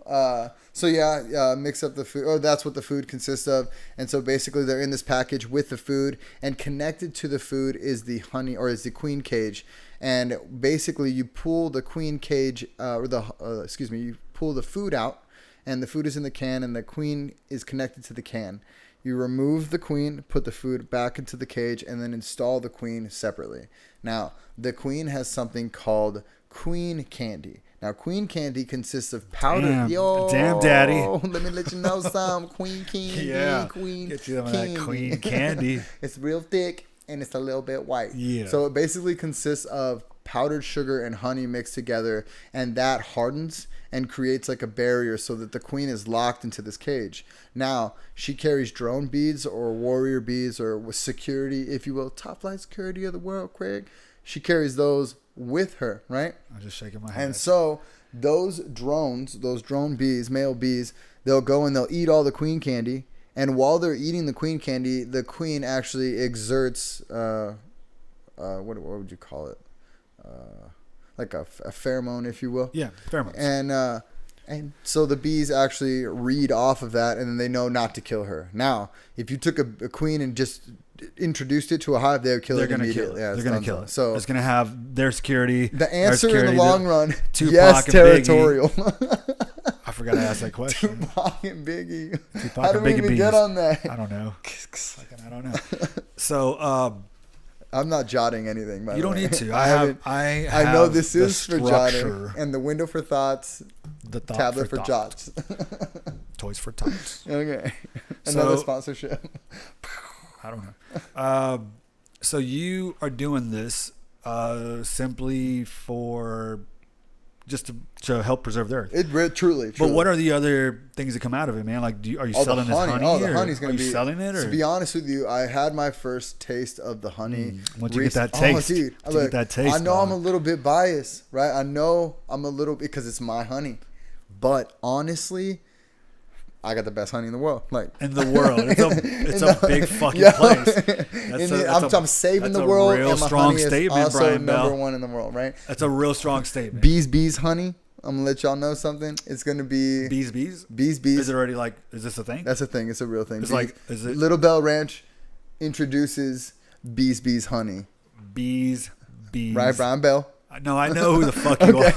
Mix up the food. Oh, that's what the food consists of. And so basically they're in this package with the food, and connected to the food is the honey, or is the queen cage. And basically you pull the queen cage, you pull the food out, and the food is in the can, and the queen is connected to the can. You remove the queen, put the food back into the cage, and then install the queen separately. Now, the queen has something called queen candy. Now, queen candy consists of powder. Damn, daddy. Let me let you know some queen candy. Yeah. Queen Get you some of candy. that queen candy. It's real thick, and it's a little bit white. Yeah. So it basically consists of powdered sugar and honey mixed together, and that hardens and creates like a barrier so that the queen is locked into this cage. Now, she carries drone bees or warrior bees, or with security, if you will, top flight security of the world, Craig. She carries those with her, right? I'm just shaking my head. And so those drone bees, male bees, they'll go and they'll eat all the queen candy. And while they're eating the queen candy, the queen actually exerts, what would you call it? Like a pheromone, if you will. Yeah, pheromones. And so the bees actually read off of that, and then they know not to kill her. Now, if you took a queen and just introduced it to a hive, they would kill it immediately. They're going to kill it. So it's going to have their security. The answer in the long run, Tupac yes, territorial. I forgot to ask that question. Tupac and Biggie. How did we even get on that? I don't know. I don't know. So, I'm not jotting anything. By you the don't way. need to. I know this is for jotting, and the window for thoughts, the tablet for jots, toys for tots. Okay, another sponsorship. I don't know. So you are doing this simply for just to help preserve the earth. Truly. But what are the other things that come out of it, man? Like, are you selling this honey? Oh, the honey's going to be... Are you selling it? Or? To be honest with you, I had my first taste of the honey. Once you get that taste. Oh, dude. Get that taste, I know I'm a little bit biased, right? I know I'm a little... Because it's my honey. But honestly... I got the best honey in the world. Like in the world, it's a big fucking place. I'm saving the world, real and my strong honey statement, is also Bryan Bell. number 1 in the world, right? That's a real strong statement. Bees, honey. I'm gonna let y'all know something. It's gonna be bees. Bees. Is it already like? Is this a thing? That's a thing. It's a real thing. It's like, is it Little Bell Ranch introduces bees, honey. Bees. Right, Bryan Bell. No, I know who the fuck you are.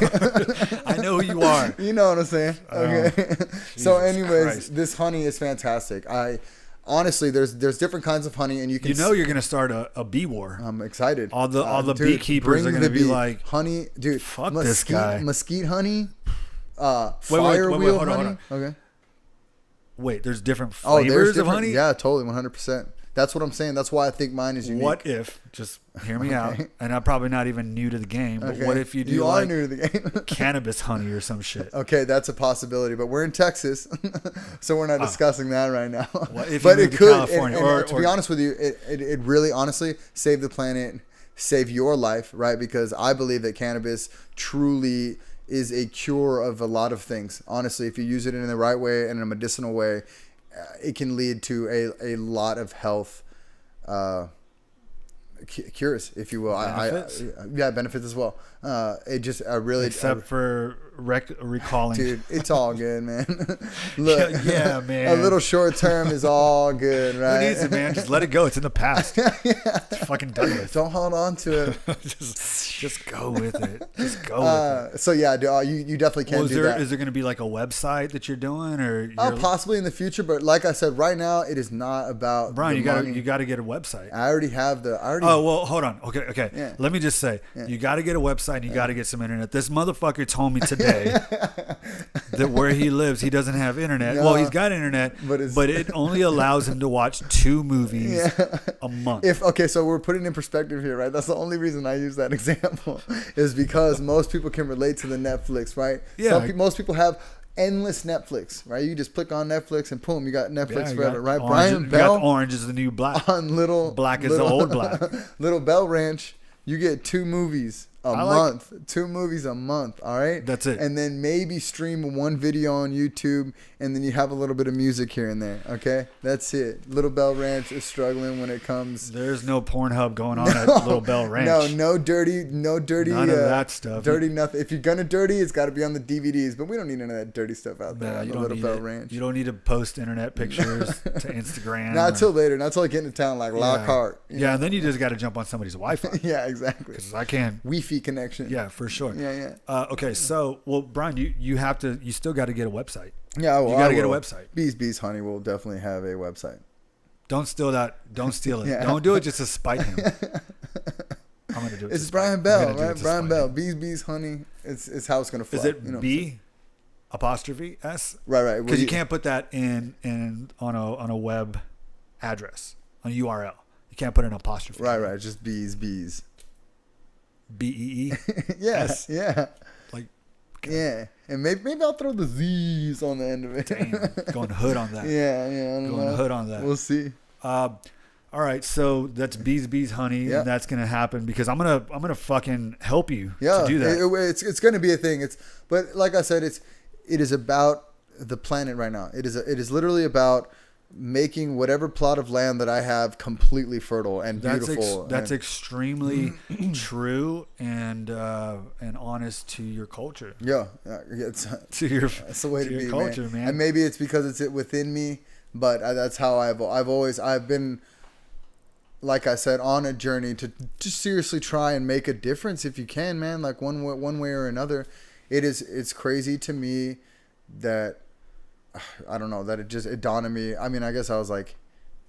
I know who you are. You know what I'm saying? Okay. So, anyways, Christ. This honey is fantastic. Honestly, there's different kinds of honey, and you can. You're gonna start a bee war. I'm excited. All the beekeepers are gonna be like, honey, dude. Fuck this guy. Mesquite honey. Wait, Firewheel hold honey. on. Okay. Wait, there's different flavors of honey? Yeah, totally, 100%. That's what I'm saying. That's why I think mine is unique. What if, just hear me out, and I'm probably not even new to the game, but what if you do you like are new to the game. cannabis honey or some shit? Okay, that's a possibility, but we're in Texas, so we're not discussing that right now. Well, if but you it to could, California, and to be honest with you, it really, honestly, save the planet, save your life, right? Because I believe that cannabis truly is a cure of a lot of things. Honestly, if you use it in the right way and in a medicinal way, it can lead to a lot of health cures, if you will. Benefits? Benefits as well. It just really except for recalling. Dude, it's all good, man. Look, yeah, man. A little short term is all good, right? Who needs it, man? Just let it go. It's in the past. It's fucking done with. Don't hold on to it. just go with it. Just go with it. So yeah, dude, you definitely can do that. Is there going to be like a website that you're doing, or possibly in the future? But like I said, right now it is not about Bryan. You money. got to get a website. I already have the. Oh well, hold on. Okay. Yeah. Let me just say, you got to get a website. And you got to get some internet. This motherfucker told me today that where he lives, he doesn't have internet. No, well, he's got internet, but it only allows him to watch 2 movies a month. So we're putting in perspective here, right? That's the only reason I use that example is because most people can relate to the Netflix, right? Yeah. Most people have endless Netflix, right? You just click on Netflix and boom, you got Netflix forever, right? Bryan Bell, Orange is the New Black. On Black is the old black. Little Bell Ranch, you get 2 movies a month. 2 movies a month, all right? That's it. And then maybe stream 1 video on YouTube, and then you have a little bit of music here and there, okay? That's it. Little Bell Ranch is struggling when it comes. There's no Pornhub going on at Little Bell Ranch. No dirty. None of that stuff. Dirty nothing. If you're gonna dirty, it's got to be on the DVDs, but we don't need none of that dirty stuff out there on the Little Bell Ranch. You don't need to post internet pictures to Instagram. Not till later. Not till I get into town like Lockhart. Yeah, and then you just got to jump on somebody's Wi-Fi. Yeah, exactly. Because I can't. Wi-Fi connection. Yeah, for sure. Yeah. Okay, so Bryan, you still got to get a website. Yeah, well, you got to get a website. Bees Honey will definitely have a website. Don't steal that. Don't steal it. Yeah. Don't do it just to spite him. I'm gonna do it. It's Bryan Bell, right? Bryan Bell. Bees Honey. It's how it's gonna flow. Is it B apostrophe S? Right. Because you can't put that in on a web address, on a URL. You can't put an apostrophe. Right. Just bees. BEE. Yes. Yeah. Like. Okay. Yeah, and maybe I'll throw the Z's on the end of it. Damn, going hood on that. Yeah. I don't know. Hood on that. We'll see. All right, so that's bees honey, and that's gonna happen because I'm gonna fucking help you to do that. It's gonna be a thing. But like I said, it is about the planet right now. It is literally about making whatever plot of land that I have completely fertile and beautiful. That's extremely true and honest to your culture. Yeah, that's the way to be, culture, man. And maybe it's because it's within me, but that's how I've been, like I said, on a journey to just seriously try and make a difference if you can, man. Like one way or another, it's crazy to me that. I don't know, that it dawned on me. I mean, I guess I was like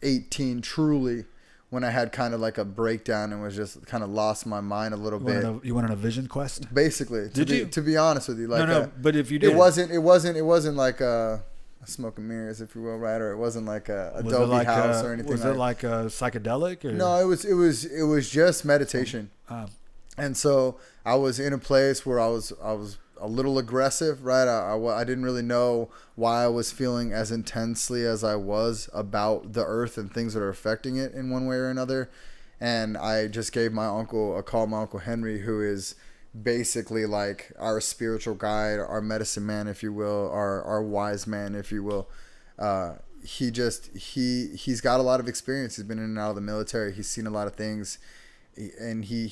18 truly when I had kind of like a breakdown and was just kind of lost my mind a little bit. You went on a vision quest? Basically. To be honest with you. Like, no, but if you did. It wasn't like a smoke and mirrors, if you will, right? Or it wasn't like a Adobe house or anything. Was it like a psychedelic? Or? No, it was just meditation. And so I was in a place where I was a little aggressive, right? I didn't really know why I was feeling as intensely as I was about the earth and things that are affecting it in one way or another. And I just gave my uncle a call, my Uncle Henry, who is basically like our spiritual guide, our medicine man, if you will, our wise man, if you will. He's got a lot of experience. He's been in and out of the military. He's seen a lot of things. And he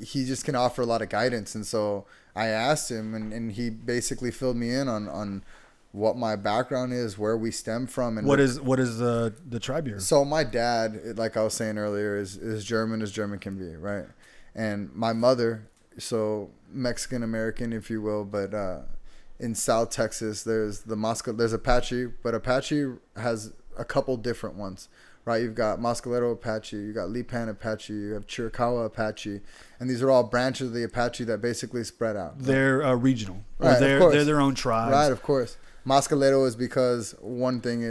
just can offer a lot of guidance. And so I asked him, and he basically filled me in on what my background is, where we stem from, and what is the tribe you're? So my dad, like I was saying earlier, is German as German can be, right? And my mother, so Mexican American, if you will, but in South Texas, there's Apache, but Apache has a couple different ones. Right, you've got Mescalero Apache, you got Lipan Apache, you have Chiricahua Apache, and these are all branches of the Apache that basically spread out. Right? They're regional. Right, They're their own tribes. Right, of course. Mescalero is because one thing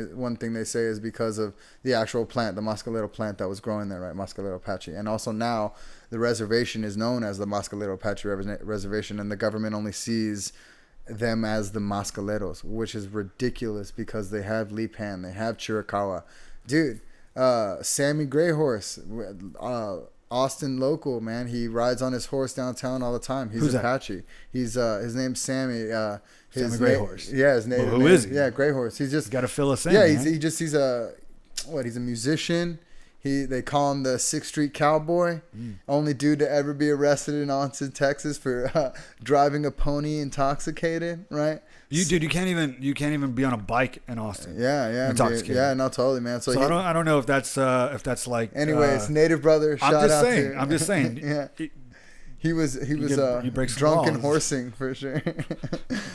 they say is because of the actual plant, the Mescalero plant that was growing there, right? Mescalero Apache, and also now the reservation is known as the Mescalero Apache Reservation, and the government only sees them as the Mescaleros, which is ridiculous because they have Lipan, they have Chiricahua, dude. Sammy Greyhorse, Austin local, man. He rides on his horse downtown all the time. He's Who's Apache. He's his name's Sammy. Sammy Gray Horse. Yeah, his name. Well, who is he? Yeah, Gray Horse. He's just got to fill us in. Yeah, man. he's a musician. They call him the 6th Street Cowboy. Only dude to ever be arrested in Austin, Texas for driving a pony intoxicated, right? You can't even be on a bike in Austin. Yeah, intoxicated. Yeah, no, totally, man. So I don't know if that's like. Anyways, native brother. I'm just saying. Yeah. He was he breaks drunk and laws. horsing for sure.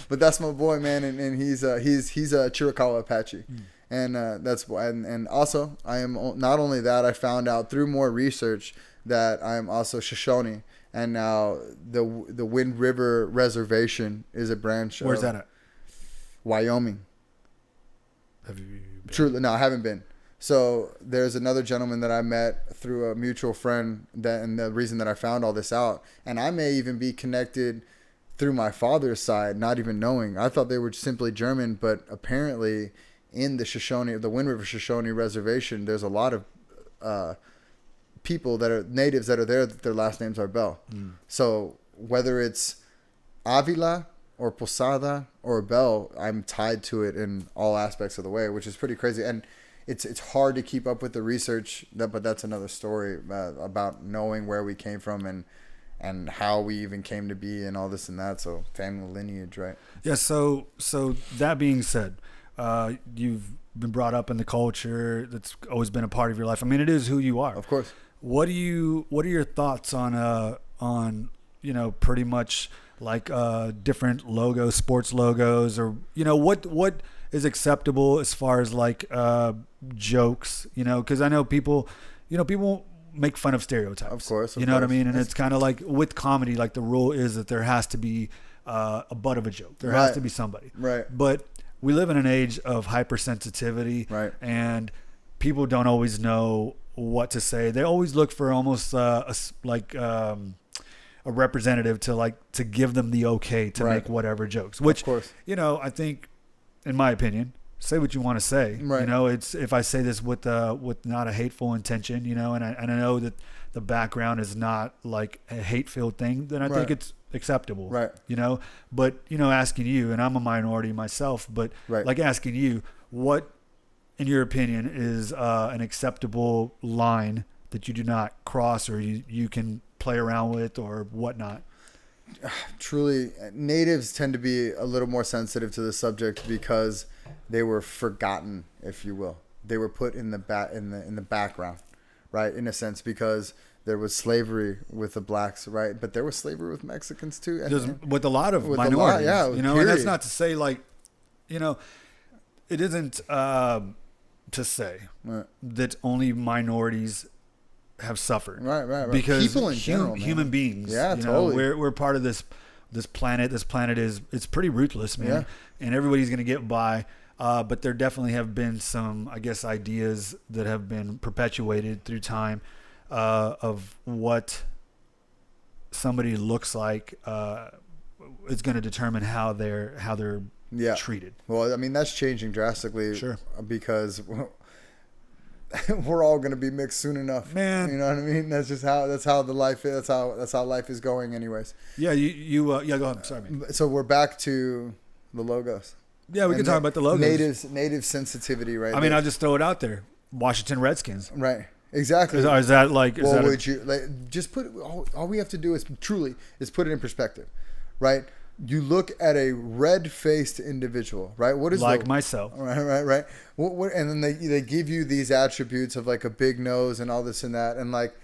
But that's my boy, man, and he's a Chiricahua Apache. And that's why, and also I am not only that, I found out through more research that I am also Shoshone, and now the Wind River Reservation is a branch. Where's that at? Wyoming. Have you been? Truly, no, I haven't been. So there's another gentleman that I met through a mutual friend, and the reason that I found all this out, and I may even be connected through my father's side, not even knowing. I thought they were simply German, but apparently in the Shoshone, the Wind River Shoshone Reservation, there's a lot of people that are natives that are there that their last names are Bell. So whether it's Avila or Posada or Bell, I'm tied to it in all aspects of the way, which is pretty crazy. And it's hard to keep up with the research, but that's another story about knowing where we came from and how we even came to be and all this and that. So family lineage, right? Yeah. So that being said, you've been brought up in the culture that's always been a part of your life. I mean, it is who you are. Of course. What are your thoughts on pretty much like different logos, sports logos, or what is acceptable as far as like jokes, because I know people make fun of stereotypes. Of course. What I mean? And it's kind of like with comedy, like the rule is that there has to be a butt of a joke. There has to be somebody. Right. But we live in an age of hypersensitivity. Right. And people don't always know what to say. They always look for almost a representative to give them the okay to make whatever jokes. Which, of course. I think, in my opinion, say what you want to say. Right. It's if I say this with not a hateful intention, and I know that the background is not like a hate-filled thing, then I think it's acceptable. Right. But asking you, and I'm a minority myself, but like asking you, what in your opinion is an acceptable line that you do not cross or you can play around with or whatnot? Truly, natives tend to be a little more sensitive to the subject because they were forgotten, if you will. They were put in the background, right? In a sense, because there was slavery with the blacks, right? But there was slavery with Mexicans too, with a lot of minorities. And that's not to say it isn't to say that only minorities have suffered, right. Because people in general, human beings, totally. We're part of this planet. This planet it's pretty ruthless, man, and everybody's gonna get by. But there definitely have been some, I guess, ideas that have been perpetuated through time of what somebody looks like is going to determine how they're treated. Well, I mean, that's changing drastically, sure, because we're all going to be mixed soon enough, man. You know what I mean? That's how the life is. That's how life is going, anyways. Yeah, go ahead. Sorry, man. So we're back to the logos. Yeah, we can talk about the logos. Native sensitivity, right? I mean, I'll just throw it out there. Washington Redskins. Right. Exactly. Is that like? Would you just put? All we have to do is put it in perspective, right? You look at a red-faced individual, right? What is myself? Right. What? And then they give you these attributes of like a big nose and all this and that, and like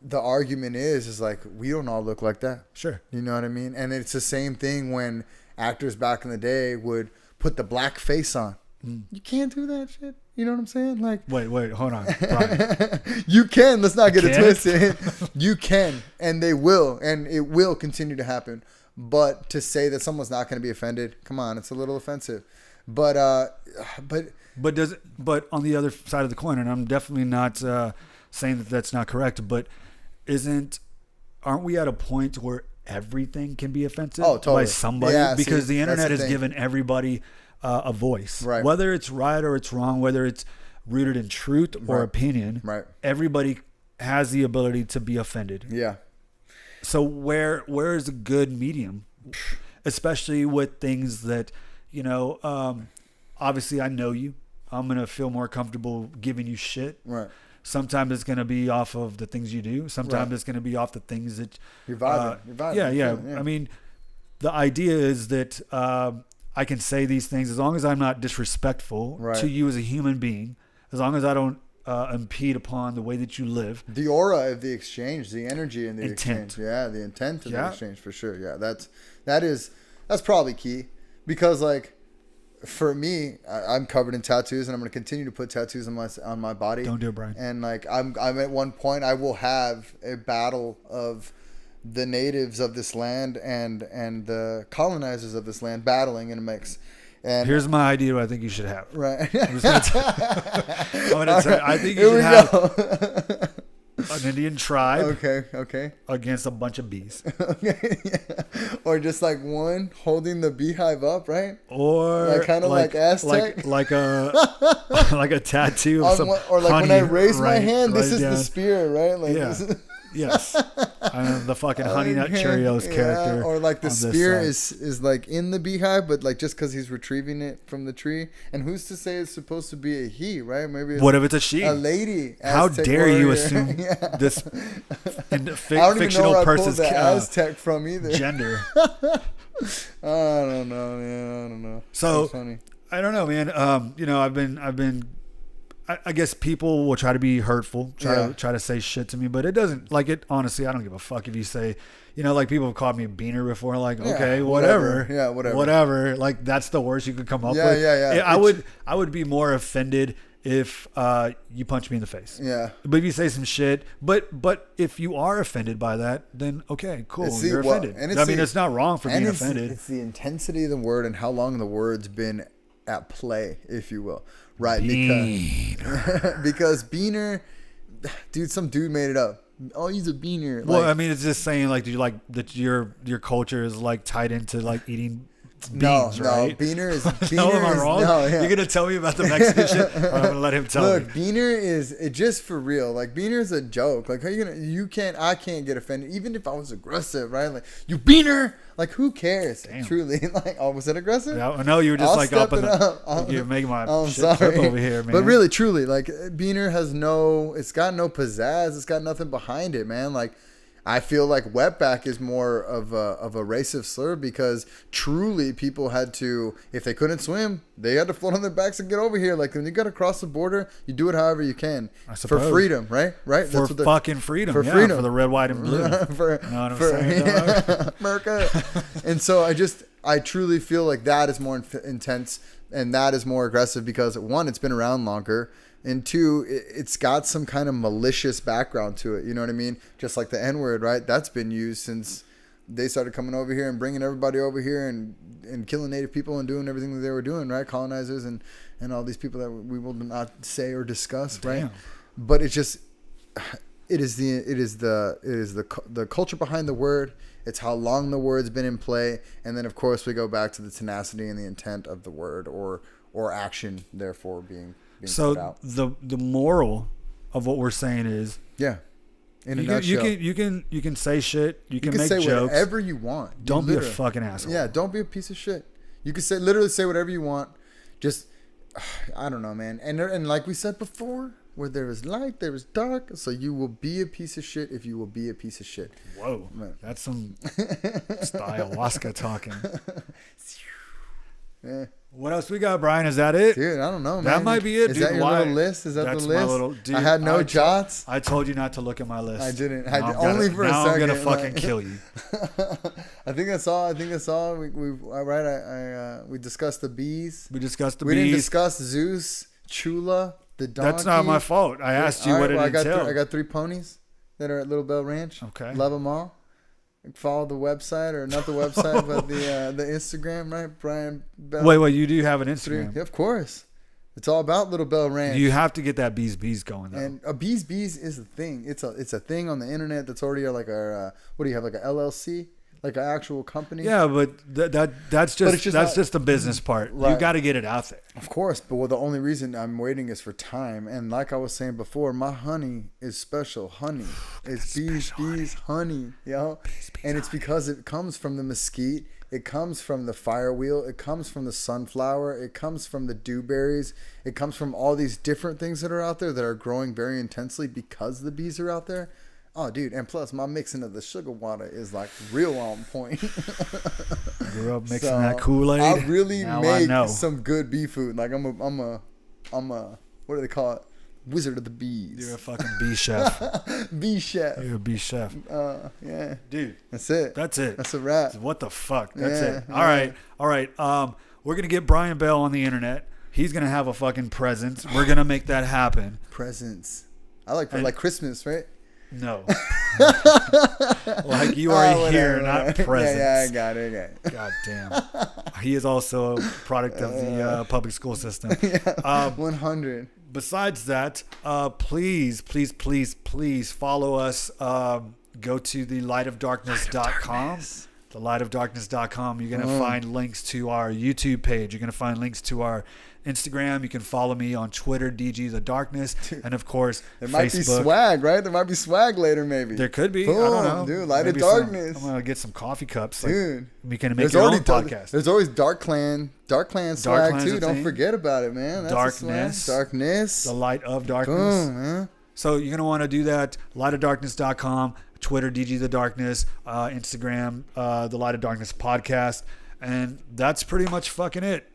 the argument is like we don't all look like that. Sure. You know what I mean? And it's the same thing when actors back in the day would put the black face on. You can't do that shit. You know what I'm saying? Like, wait, hold on, Bryan. You can. Let's not get it twisted. You can, and they will, and it will continue to happen. But to say that someone's not going to be offended, come on, it's a little offensive. But on the other side of the coin, and I'm definitely not saying that that's not correct, but aren't we at a point where everything can be offensive by somebody? Yeah, because the internet has given everybody a voice, right? Whether it's right or it's wrong, whether it's rooted in truth or opinion, right? Everybody has the ability to be offended. Yeah. So where is a good medium, especially with things that, obviously I know you. I'm going to feel more comfortable giving you shit. Right. Sometimes it's going to be off of the things you do. Sometimes it's going to be off the things that you're vibing. Yeah. I mean, the idea is that I can say these things as long as I'm not disrespectful to you as a human being, as long as I don't impede upon the way that you live. The aura of the exchange, the energy in the intent. exchange. Yeah, the intent of the exchange for sure. Yeah, that's probably key, because like for me, I'm covered in tattoos, and I'm going to continue to put tattoos on my body. Don't do it, Bryan. And like I'm at one point I will have a battle of the natives of this land and the colonizers of this land battling in a mix. And here's my idea what I think you should have. Right. I'm gonna tell you, I think you should have an Indian tribe. Okay. Against a bunch of bees. Okay. Yeah. Or just like one holding the beehive up, right? Or like kind of like Aztec. Like a like a tattoo of some or like honey, when I raise my hand, this is down. the spear, right? Like this is, yes. The fucking Honey Nut Cheerios character. Or like the spear is like in the beehive, but like just because he's retrieving it from the tree. And who's to say it's supposed to be a he, right? Maybe what if it's a she? A lady. How dare you assume this fictional person's Aztec from either gender? I don't know, man. I don't know. So funny. I don't know, man. I've been. I guess people will try to be hurtful, try to say shit to me, but it doesn't honestly, I don't give a fuck if you say, like people have called me a beaner before, like, okay, whatever. Yeah, whatever. Whatever. Like that's the worst you could come up with. Yeah. I would be more offended if you punch me in the face. Yeah. But if you say some shit, but if you are offended by that, then okay, cool. You're offended. And it's not wrong for being offended. It's the intensity of the word and how long the word's been at play, if you will. Right, because beaner, dude, some dude made it up. Oh, he's a beaner. Well, I mean, it's just saying like, do you like that your culture is like tied into like eating beans, right? No, beaner is. No, am I wrong? No, yeah. You're gonna tell me about the Mexican shit? Or I'm gonna let him tell me. Look, beaner is just for real. Like beaner is a joke. Like how I can't get offended, even if I was aggressive, right? Like you beaner. Like who cares? Damn. Truly, like was it aggressive? Yeah, no, you were just like up in the. You're making my shit trip over here, man. But really, truly, like beaner has it's got no pizzazz. It's got nothing behind it, man. Like. I feel like wetback is more of a racist slur because truly people had to, if they couldn't swim, they had to float on their backs and get over here. Like when you got to cross the border, you do it however you can for freedom, right? For fucking freedom, for freedom, for the red, white, and blue. You know what I'm saying? Yeah. America. And so I truly feel like that is more intense and that is more aggressive because one, it's been around longer. And two, it's got some kind of malicious background to it. You know what I mean? Just like the N-word, right? That's been used since they started coming over here and bringing everybody over here and killing native people and doing everything that they were doing, right? Colonizers and all these people that we will not say or discuss, right? Damn. But it's just, it is the culture behind the word. It's how long the word's been in play. And then, of course, we go back to the tenacity and the intent of the word or action, therefore being so the moral of what we're saying is in a nutshell. You can say shit. You can make say jokes. Whatever you want. Don't be a fucking asshole. Yeah, don't be a piece of shit. You can literally say whatever you want. Just I don't know, man. And like we said before, where there is light, there is dark. So you will be a piece of shit if you will be a piece of shit. Whoa, man. That's some ayahuasca talking. Yeah. What else we got, Bryan? Is that it? Dude, I don't know, man. That might be it, Is dude. that your little list? Is that That's the list? My little, dude, I had no jots. I told you not to look at my list. I didn't. Only for a second. Now I'm going to fucking kill you. I think that's all. We discussed the bees. We discussed the bees. We didn't discuss Zeus, Chula, the donkey. That's not my fault. I asked you what it entailed. I got 3 ponies that are at Little Bell Ranch. Okay. Love them all. Follow the website, or not the website, but the Instagram, right? Bryan Bell. Wait, you do have an Instagram? Yeah, of course. It's all about Little Bell Ranch. You have to get that bees going though. And a bees is a thing. It's a thing on the internet that's already like our what do you have, like a LLC? like an actual company. Yeah, but that's just the business part. Right. You got to get it out there. Of course, but the only reason I'm waiting is for time. And like I was saying before, my honey is special honey. It's bees, honey, yo. And it's because it comes from the mesquite. It comes from the firewheel. It comes from the sunflower. It comes from the dewberries. It comes from all these different things that are out there that are growing very intensely because the bees are out there. Oh, dude. And plus, my mixing of the sugar water is like real on point. Grew up mixing that Kool-Aid. I really now make I know. some good bee food. Like I'm a, what do they call it? Wizard of the bees. You're a fucking bee chef. Bee chef. You're a bee chef. Yeah. Dude. That's it. That's it. That's a wrap. What the fuck? That's Yeah, it. yeah. All right. We're going to get Bryan Bell on the internet. He's going to have a fucking presence. We're going to make that happen. Presents. I like Christmas, right? No. Like you are here, not presents. Yeah, I got it. God damn. He is also a product of the public school system. 100. Besides that, please follow us. Go to thelightofdarkness.com. Thelightofdarkness.com. You're going to find links to our YouTube page. You're going to find links to our Instagram. You can follow me on Twitter, DG The Darkness. Dude, and of course, there might Facebook. be swag, right? There might be swag later, maybe. There could be. Boom, I don't know. dude. Light Maybe of Darkness. I'm going to get some coffee cups. Dude. We can make your own podcast. There's always Dark Clan swag Clan's too. a Don't thing. forget about it, man. That's Darkness. The Light of Darkness. Boom, man. So you're going to want to do that. Lightofdarkness.com, Twitter, DG The Darkness, Instagram, The Light of Darkness Podcast. And that's pretty much fucking it.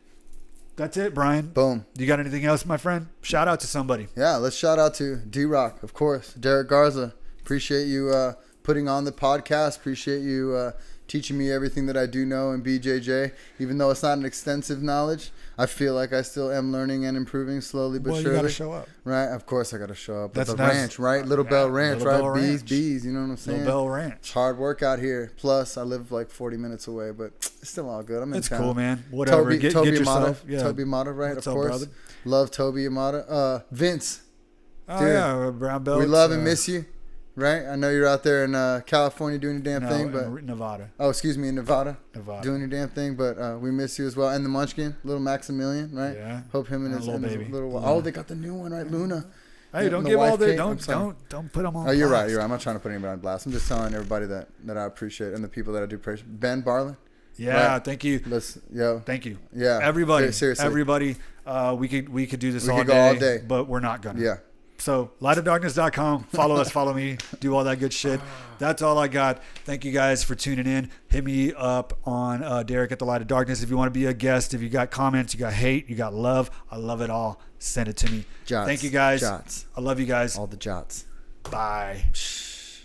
That's it, Bryan. Boom. You got anything else, my friend? Shout out to somebody. Yeah, let's shout out to D-Rock, of course. Derrick Garza. Appreciate you putting on the podcast. Appreciate you teaching me everything that I do know in BJJ. Even though it's not an extensive knowledge, I feel like I still am learning and improving slowly but surely. You got to show up. Right? Of course I got to show up. That's at the ranch, right? Little Bell Ranch, Little right? Bell Ranch. Bees, you know what I'm saying? Little Bell Ranch. It's hard work out here. Plus, I live like 40 minutes away, but it's still all good. I'm in It's town. cool, man. Whatever. Toby get Amata. yourself. Yeah. Toby Amata, right? What's of up, course. brother? Love Toby Amata. Vince. Oh, Dude, yeah. Brown Belt. We love and miss you, right? I know you're out there in California doing your damn thing, but in Nevada. oh, excuse me, in Nevada. Nevada. Doing your damn thing, but we miss you as well. And the Munchkin, little Maximilian, right? Yeah. Hope him and his little baby. little. Oh, they got the new one, right? Luna. Hey, don't the give all wife the cake. don't put them on. Oh, you're right. blast. You're right. I'm not trying to put anybody on blast. I'm just telling everybody that I appreciate and the people that I do appreciate. Ben Barlin. Yeah, Right. thank you. Yo. Thank you. Yeah. Everybody. Seriously. Everybody. We could do this We all could day, go all day. but we're not gonna. Yeah. So lightofdarkness.com. Follow us, follow me, do all that good shit. That's all I got. Thank you guys for tuning in. Hit me up on Derrick at the Light of Darkness if you want to be a guest. If you got comments, you got hate, you got love. I love it all. Send it to me. Jots. Thank you guys. Jots. I love you guys. All the jots. Bye. Shh.